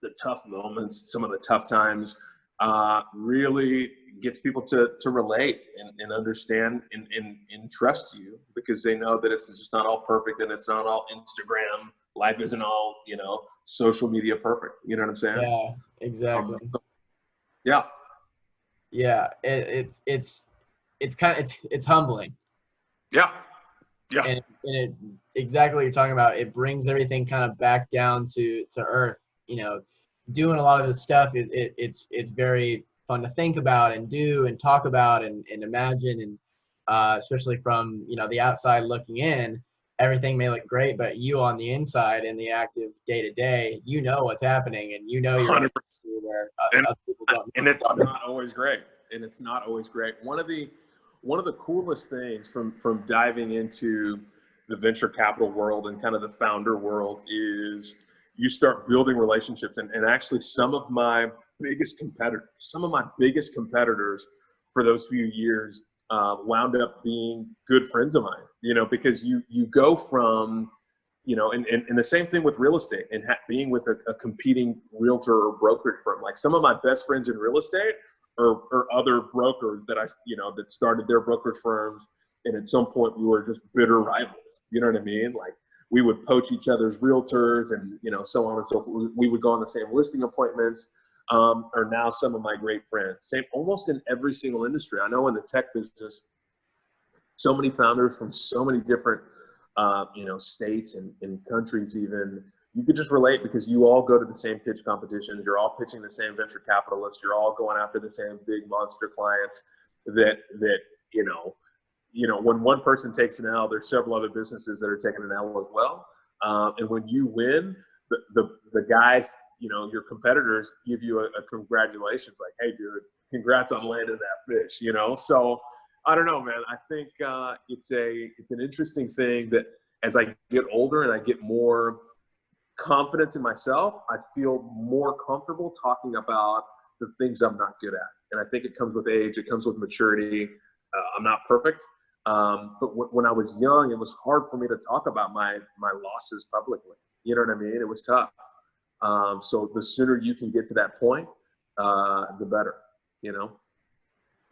the tough moments, some of the tough times, really gets people to relate and understand and trust you, because they know that it's just not all perfect, and it's not all Instagram. Life isn't all, social media perfect. You know what I'm saying? Yeah, exactly. Yeah. Yeah, it's humbling. Yeah. Yeah. And it exactly what you're talking about. It brings everything kind of back down to earth. Doing a lot of this stuff it's very fun to think about and do and talk about and imagine. And especially from, you know, the outside looking in, everything may look great, but you on the inside in the active day to day, you know what's happening, and you know you're 100%. where And, other people don't. and it's not always great. And it's not always great. One of the coolest things from diving into the venture capital world and kind of the founder world is you start building relationships. And actually some of my biggest competitors for those few years wound up being good friends of mine, you know, because you go from, you know, and the same thing with real estate and being with a competing realtor or brokerage firm. Like some of my best friends in real estate or other brokers that that started their brokerage firms. And at some point we were just bitter rivals. You know what I mean? Like we would poach each other's realtors and, you know, so on and so forth. We would go on the same listing appointments. Are now some of my great friends. Same almost in every single industry. I know in the tech business, so many founders from so many different, states and countries even, you could just relate because you all go to the same pitch competitions. You're all pitching the same venture capitalists. You're all going after the same big monster clients that when one person takes an L, there's several other businesses that are taking an L as well. And when you win, the guys, you know, your competitors give you a congratulations, like, hey, dude, congrats on landing that fish, you know? So I don't know, man. I think it's an interesting thing that as I get older and I get more confidence in myself, I feel more comfortable talking about the things I'm not good at. And I think it comes with age. It comes with maturity. I'm not perfect. But when I was young, it was hard for me to talk about my losses publicly. You know what I mean? It was tough. So the sooner you can get to that point, the better, you know?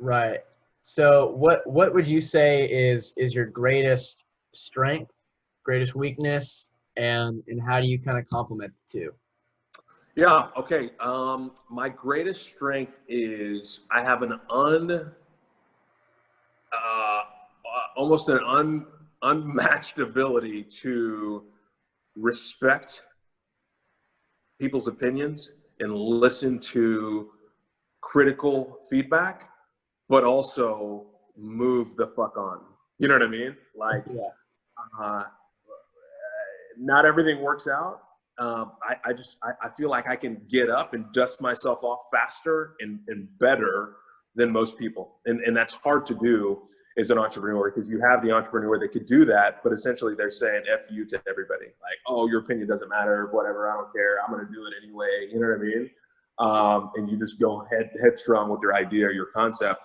Right. So what would you say is your greatest strength, greatest weakness, and how do you kind of complement the two? Yeah. Okay. My greatest strength is I have an almost an unmatched ability to respect people's opinions and listen to critical feedback, but also move the fuck on. You know what I mean? Like, not everything works out. I feel like I can get up and dust myself off faster and better than most people. And that's hard to do as an entrepreneur, because you have the entrepreneur that could do that, but essentially they're saying F you to everybody. Like, oh, your opinion doesn't matter, whatever, I don't care, I'm gonna do it anyway, you know what I mean? And you just go headstrong with your idea or your concept.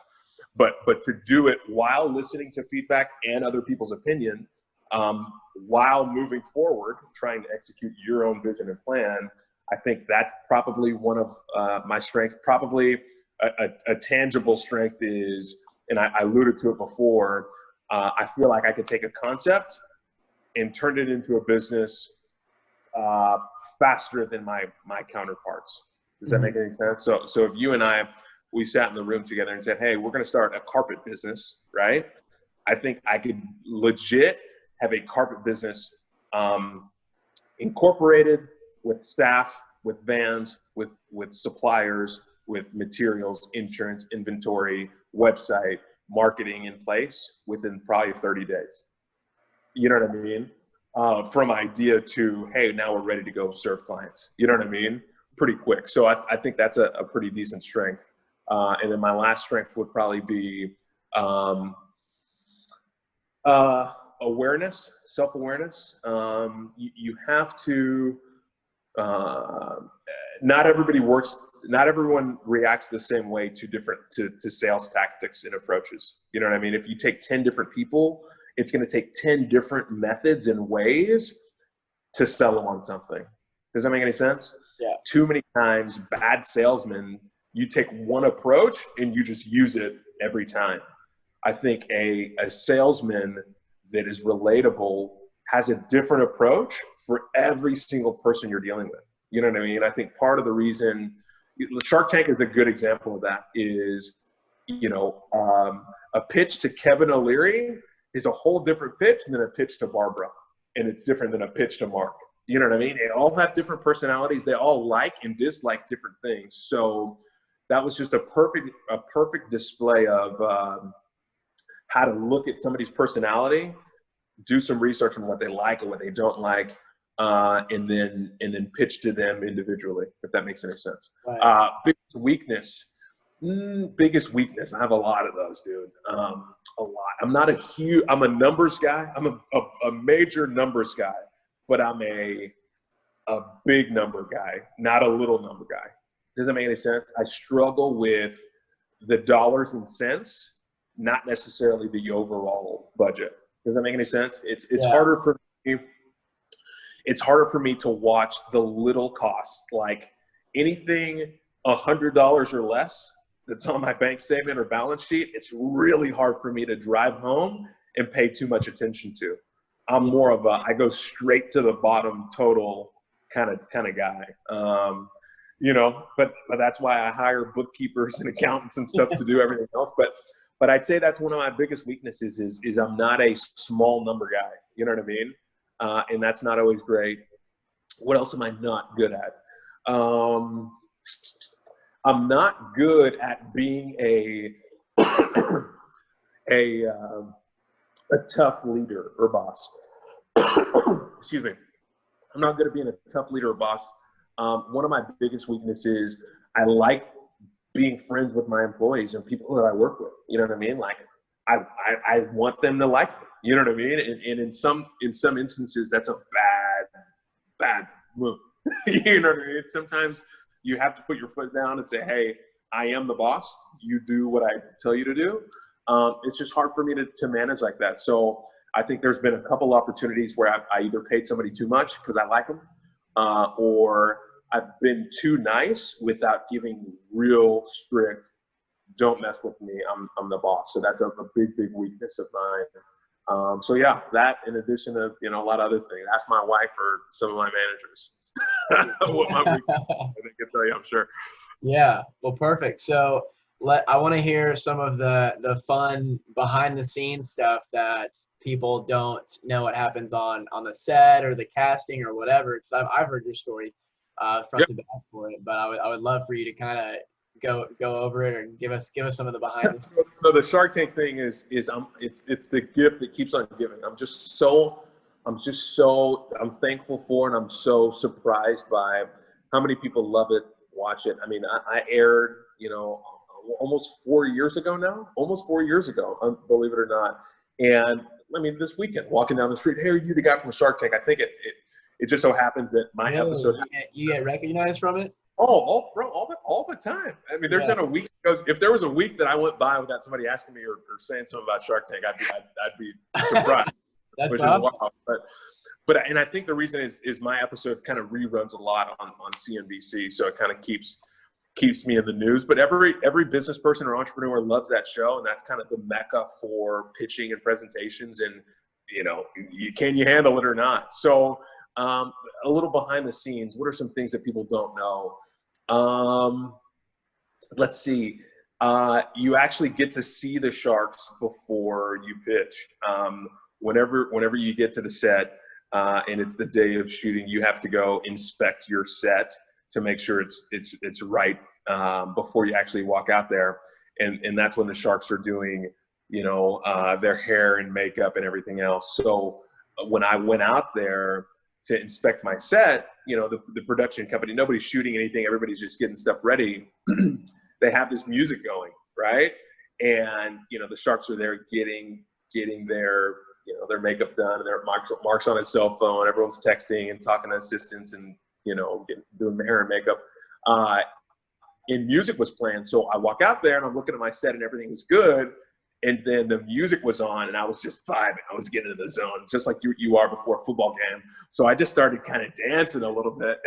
But to do it while listening to feedback and other people's opinion, while moving forward, trying to execute your own vision and plan, I think that's probably one of my strengths. Probably a tangible strength is, and I alluded to it before, I feel like I could take a concept and turn it into a business faster than my counterparts. Does that make any sense? So if you and I, we sat in the room together and said, hey, we're going to start a carpet business, right? I think I could legit have a carpet business incorporated with staff, with vans, with suppliers, with materials, insurance, inventory, website, marketing in place within probably 30 days. You know what I mean? From idea to, hey, now we're ready to go serve clients. You know what I mean? Pretty quick. So I think that's a pretty decent strength. And then my last strength would probably be awareness, self-awareness. You have to, not everyone reacts the same way to sales tactics and approaches. You know what I mean? If you take 10 different people, it's going to take 10 different methods and ways to sell them on something. Does that make any sense? Yeah. Too many times, bad salesmen, you take one approach and you just use it every time. I think a salesman that is relatable has a different approach for every single person you're dealing with. You know what I mean? I think part of the reason Shark Tank is a good example of that is, a pitch to Kevin O'Leary is a whole different pitch than a pitch to Barbara. And it's different than a pitch to Mark. You know what I mean? They all have different personalities. They all like and dislike different things. So that was just a perfect display of how to look at somebody's personality, do some research on what they like or what they don't like, and then pitch to them individually, if that makes any sense. Right. Biggest weakness. I have a lot of those, dude. A lot. I'm a numbers guy. I'm a major numbers guy, but I'm a big number guy, not a little number guy. Does that make any sense? I struggle with the dollars and cents, not necessarily the overall budget. Does that make any sense? It's harder for me. It's harder for me to watch the little costs, like anything $100 or less that's on my bank statement or balance sheet. It's really hard for me to drive home and pay too much attention to. I'm more of I go straight to the bottom total kind of guy. But that's why I hire bookkeepers and accountants and stuff to do everything else. But I'd say that's one of my biggest weaknesses is I'm not a small number guy. You know what I mean? And that's not always great. What else am I not good at? I'm not good at being a tough leader or boss. Excuse me. I'm not good at being a tough leader or boss. One of my biggest weaknesses, I like being friends with my employees and people that I work with. You know what I mean? Like I want them to like me. You know what I mean? And in some instances, that's a bad move. You know what I mean? Sometimes you have to put your foot down and say, hey, I am the boss. You do what I tell you to do. It's just hard for me to manage like that. So I think there's been a couple opportunities where I either paid somebody too much because I like them, or I've been too nice without giving real strict, don't mess with me, I'm the boss. So that's a big weakness of mine. So yeah, that in addition to, a lot of other things. Ask my wife or some of my managers what my weakness is. They can tell you, I'm sure. Yeah, well, perfect. So I want to hear some of the fun behind the scenes stuff that people don't know what happens on the set or the casting or whatever. Because I've heard your story front to back for it, but I would love for you to kind of go over it or give us some of the behind the scenes. So the Shark Tank thing is it's the gift that keeps on giving. I'm thankful for, and I'm so surprised by how many people love it, watch it. I mean, I aired, almost 4 years ago now, believe it or not. And I mean, this weekend, walking down the street, hey, are you the guy from Shark Tank? I think it just so happens that my episode. You get recognized from it? Oh, bro, all the time. I mean, there's not a week because if there was a week that I went by without somebody asking me or saying something about Shark Tank, I'd be surprised. That's which awesome. is wild. But I think the reason is my episode kind of reruns a lot on CNBC, so it kind of keeps me in the news. But every business person or entrepreneur loves that show, and that's kind of the mecca for pitching and presentations. And can you handle it or not? So a little behind the scenes. What are some things that people don't know? Let's see. You actually get to see the sharks before you pitch. Whenever you get to the set and it's the day of shooting, you have to go inspect your set to make sure it's right before you actually walk out there. And that's when the sharks are doing, their hair and makeup and everything else. So when I went out there to inspect my set, the production company, nobody's shooting anything. Everybody's just getting stuff ready. They have this music going, right? And, the sharks are there getting their makeup done, and their Mark's on his cell phone. Everyone's texting and talking to assistants and, doing their hair and makeup. And music was playing. So I walk out there and I'm looking at my set and everything was good. And then the music was on and I was just vibing. I was getting into the zone, just like you are before a football game. So I just started kind of dancing a little bit,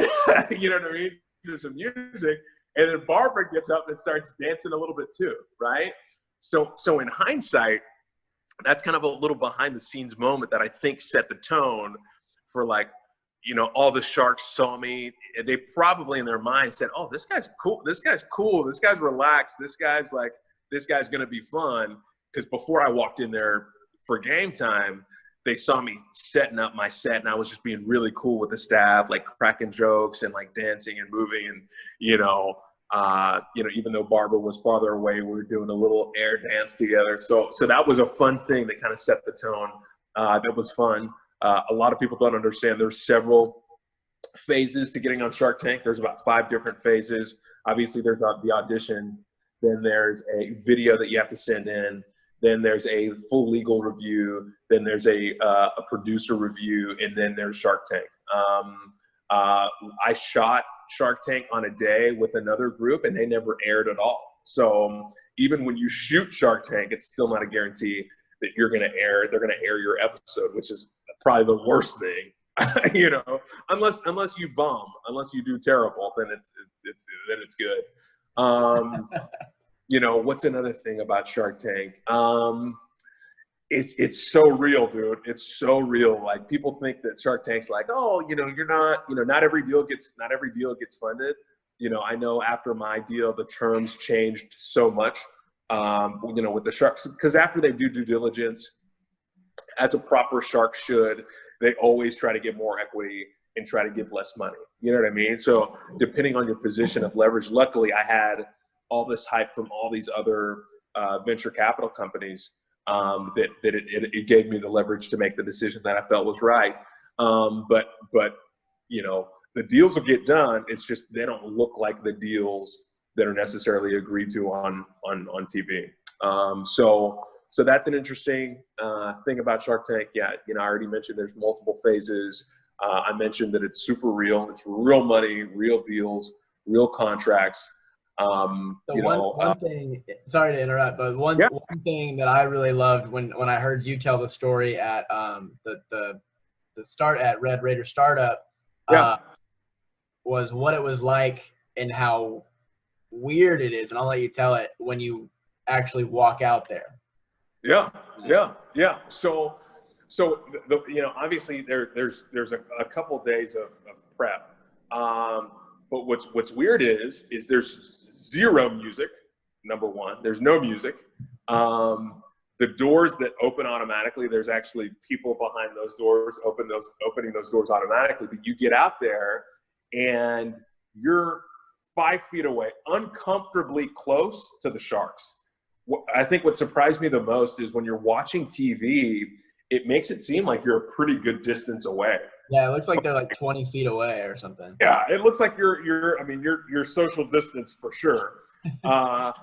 you know what I mean? To some music. And then Barbara gets up and starts dancing a little bit too, right? So in hindsight, that's kind of a little behind the scenes moment that I think set the tone for all the sharks saw me. They probably in their mind said, oh, this guy's cool. This guy's cool. This guy's relaxed. This guy's going to be fun. Because before I walked in there for game time, they saw me setting up my set, and I was just being really cool with the staff, like cracking jokes and like dancing and moving. And, Even though Barbara was farther away, we were doing a little air dance together. So that was a fun thing that kind of set the tone. That was fun. A lot of people don't understand there's several phases to getting on Shark Tank. There's about 5 different phases. Obviously, there's the audition. Then there's a video that you have to send in. Then there's a full legal review. Then there's a producer review, and then there's Shark Tank. I shot Shark Tank on a day with another group, and they never aired at all. So even when you shoot Shark Tank, it's still not a guarantee that you're going to air. They're going to air your episode, which is probably the worst thing, unless you bomb, unless you do terrible, then it's good. What's another thing about Shark Tank? It's so real, dude. It's so real. Like, people think that Shark Tank's like, oh, you're not, not every deal gets funded. I know after my deal, the terms changed so much, with the sharks, because after they do due diligence, as a proper shark should, they always try to get more equity and try to give less money. You know what I mean? So depending on your position of leverage, luckily I had all this hype from all these other venture capital companies that it gave me the leverage to make the decision that I felt was right. But the deals will get done. It's just they don't look like the deals that are necessarily agreed to on TV. So that's an interesting thing about Shark Tank. Yeah, I already mentioned there's multiple phases. I mentioned that it's super real. It's real money, real deals, real contracts. One thing, sorry to interrupt, but one thing that I really loved when I heard you tell the story at the start at Red Raider Startup was what it was like and how weird it is, and I'll let you tell it when you actually walk out there. Yeah. So obviously there's a couple of days of prep. But what's weird is there's zero music. Number one, there's no music. The doors that open automatically, there's actually people behind those doors opening those doors automatically. But you get out there and you're 5 feet away, uncomfortably close to the sharks. I think what surprised me the most is when you're watching TV, it makes it seem like you're a pretty good distance away. Yeah, it looks like they're like 20 feet away or something. Yeah, it looks like you're social distance for sure. But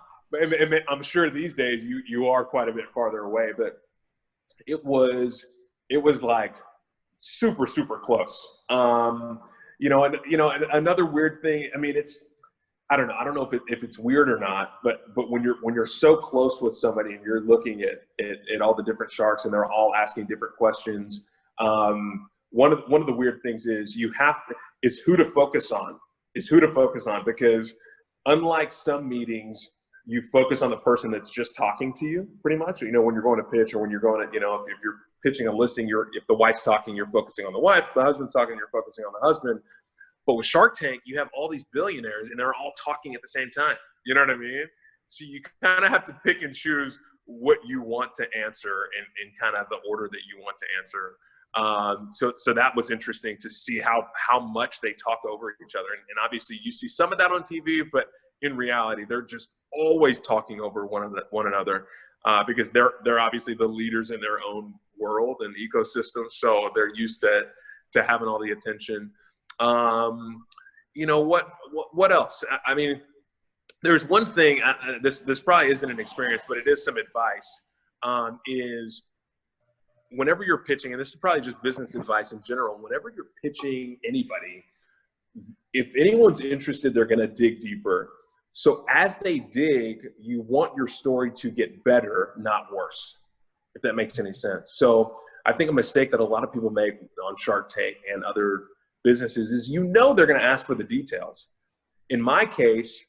I'm sure these days you are quite a bit farther away, but it was like super, super close. And another weird thing, I don't know if it's weird or not, but when you're so close with somebody and you're looking at all the different sharks and they're all asking different questions, one of the weird things is who to focus on, because unlike some meetings, you focus on the person that's just talking to you pretty much. When you're going to pitch, or when you're going to, if you're pitching a listing, if the wife's talking, you're focusing on the wife. If the husband's talking, you're focusing on the husband. But with Shark Tank, you have all these billionaires and they're all talking at the same time. You know what I mean? So you kind of have to pick and choose what you want to answer in kind of the order that you want to answer. So that was interesting to see how much they talk over each other. And obviously you see some of that on TV, but in reality, they're just always talking over one another because they're obviously the leaders in their own world and ecosystem. So they're used to having all the attention. What else? There's one thing, this probably isn't an experience, but it is some advice, is whenever you're pitching, and this is probably just business advice in general, whenever you're pitching anybody, if anyone's interested, they're going to dig deeper. So as they dig, you want your story to get better, not worse, if that makes any sense. So I think a mistake that a lot of people make on Shark Tank and other businesses is they're going to ask for the details. In my case,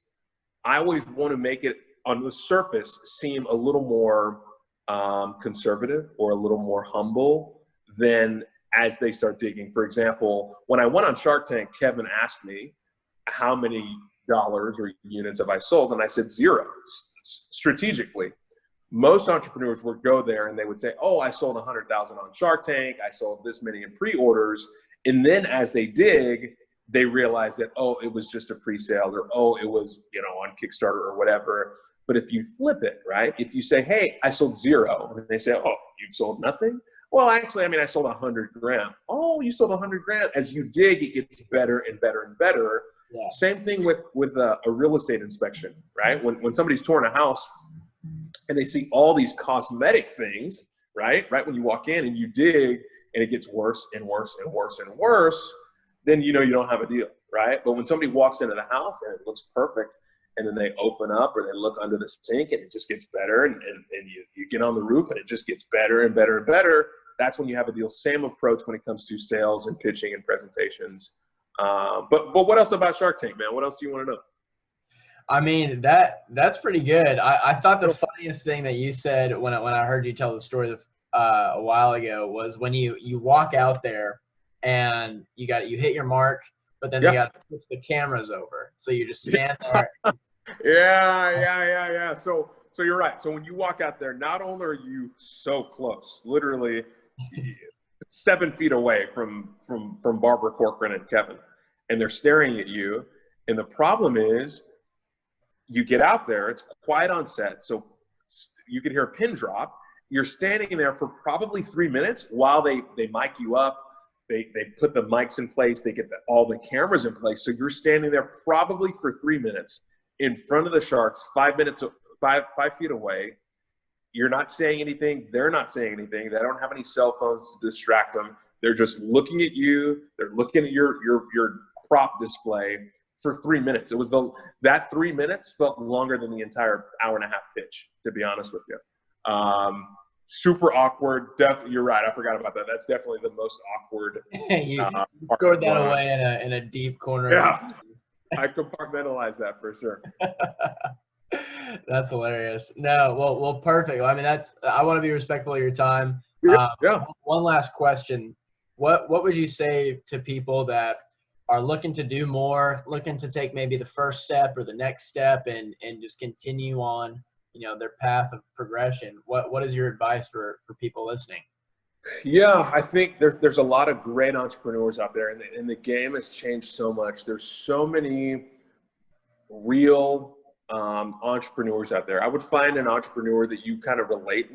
I always want to make it on the surface seem a little more conservative or a little more humble than as they start digging. For example, when I went on Shark Tank, Kevin asked me how many dollars or units have I sold, and I said 0. Strategically, most entrepreneurs would go there and they would say, oh, I sold 100,000 on Shark Tank, I sold this many in pre-orders. And then as they dig, they realize that, oh, it was just a pre-sale, or, oh, it was, you know, on Kickstarter or whatever. But if you flip it, right? If you say, hey, I sold 0, and they say, oh, you've sold nothing? Well, actually, I mean, I sold 100 grand. Oh, you sold 100 grand. As you dig, it gets better and better and better. Yeah. Same thing with a real estate inspection, right? When somebody's touring a house and they see all these cosmetic things, right? When you walk in and you dig and it gets worse and worse and worse and worse, then you know you don't have a deal, right? But when somebody walks into the house and it looks perfect, and then they open up or they look under the sink and it just gets better, and you get on the roof and it just gets better and better and better, that's when you have a deal. Same approach when it comes to sales and pitching and presentations. But what else about Shark Tank, man? What else do you want to know? I mean, that's pretty good. I thought the funniest thing that you said when I heard you tell the story a while ago was when you walk out there and you hit your mark, but then they got to switch the cameras over, so you just stand there. Yeah. So you're right. So when you walk out there, not only are you so close, literally 7 feet away from Barbara, Corcoran, and Kevin, and they're staring at you. And the problem is, you get out there, it's quiet on set, so you can hear a pin drop. You're standing there for probably 3 minutes while they mic you up. They put the mics in place. They get all the cameras in place. So you're standing there probably for 3 minutes in front of the sharks, 5 feet away. You're not saying anything. They're not saying anything. They don't have any cell phones to distract them. They're just looking at you. They're looking at your prop display for 3 minutes. It was that 3 minutes felt longer than the entire hour-and-a-half pitch, to be honest with you. Super awkward. You're right. I forgot about that. That's definitely the most awkward. You scored that away in a deep corner. Yeah, I compartmentalized that for sure. That's hilarious. No, well, perfect. I mean, I want to be respectful of your time. Yeah. One last question. What would you say to people that are looking to do more, looking to take maybe the first step or the next step and just continue on, you know, their path of progression? What is your advice for people listening? Yeah, I think there's a lot of great entrepreneurs out there, and the game has changed so much. There's so many real entrepreneurs out there. I would find an entrepreneur that you kind of relate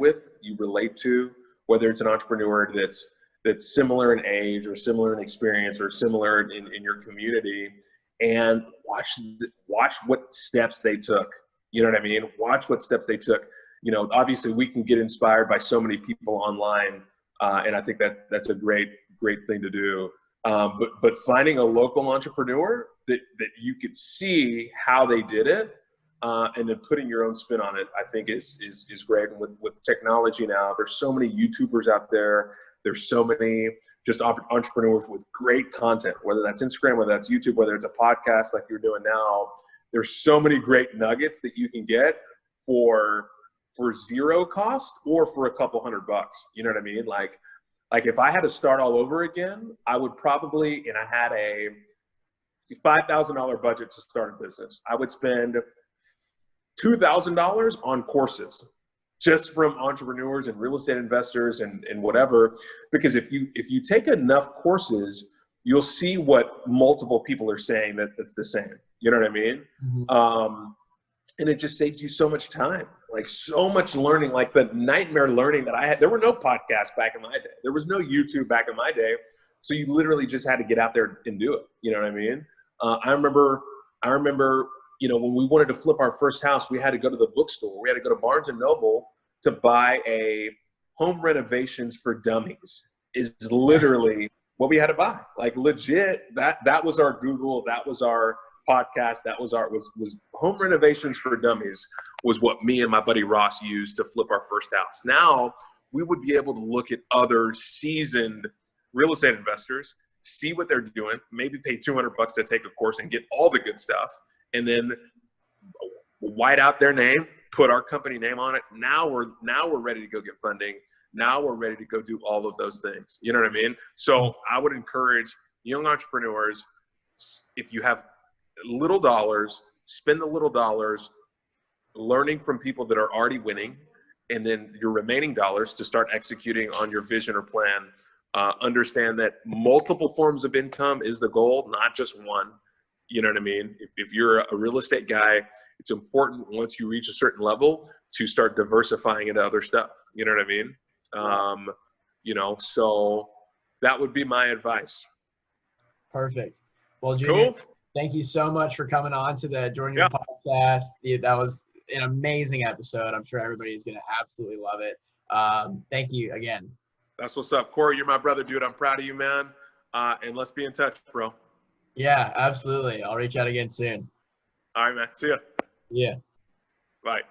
to, whether it's an entrepreneur that's similar in age or similar in experience or similar in your community, and watch what steps they took. You know what I mean? Watch what steps they took. You know, obviously we can get inspired by so many people online, and I think that's a great thing to do. But finding a local entrepreneur that you could see how they did it, and then putting your own spin on it, I think is great. And with technology now, there's so many YouTubers out there. There's so many just entrepreneurs with great content, whether that's Instagram, whether that's YouTube, whether it's a podcast like you're doing now. There's so many great nuggets that you can get for zero cost or for a couple $100. You know what I mean? Like if I had to start all over again, I would probably, and I had a $5,000 budget to start a business, I would spend $2,000 on courses, just from entrepreneurs and real estate investors and whatever. Because if you take enough courses, you'll see what multiple people are saying that's the same. You know what I mean? Mm-hmm. And it just saves you so much time, like so much learning, like the nightmare learning that I had. There were no podcasts back in my day. There was no YouTube back in my day. So you literally just had to get out there and do it. You know what I mean? I remember, you know, when we wanted to flip our first house, we had to go to the bookstore. We had to go to Barnes and Noble to buy a Home Renovations for Dummies is literally what we had to buy. Like legit, that was our Google, that was our podcast, that was Home Renovations for Dummies was what me and my buddy Ross used to flip our first house. Now we would be able to look at other seasoned real estate investors, see what they're doing, maybe pay $200 to take a course and get all the good stuff, and then white out their name, put our company name on it. Now we're ready to go get funding. Now we're ready to go do all of those things. You know what I mean? So I would encourage young entrepreneurs, if you have little dollars, spend the little dollars learning from people that are already winning, and then your remaining dollars to start executing on your vision or plan. Understand that multiple forms of income is the goal, not just one. You know what I mean? If you're a real estate guy, it's important once you reach a certain level to start diversifying into other stuff. You know what I mean? You know, so that would be my advice. Perfect. Well, Junior, Cool. thank you so much for coming on to the Join Your Yeah. podcast. That was an amazing episode. I'm sure everybody's going to absolutely love it. Thank you again. That's what's up. Corey, you're my brother, dude. I'm proud of you, man. And let's be in touch, bro. Yeah, absolutely. I'll reach out again soon. All right, man. See ya. Yeah. Bye.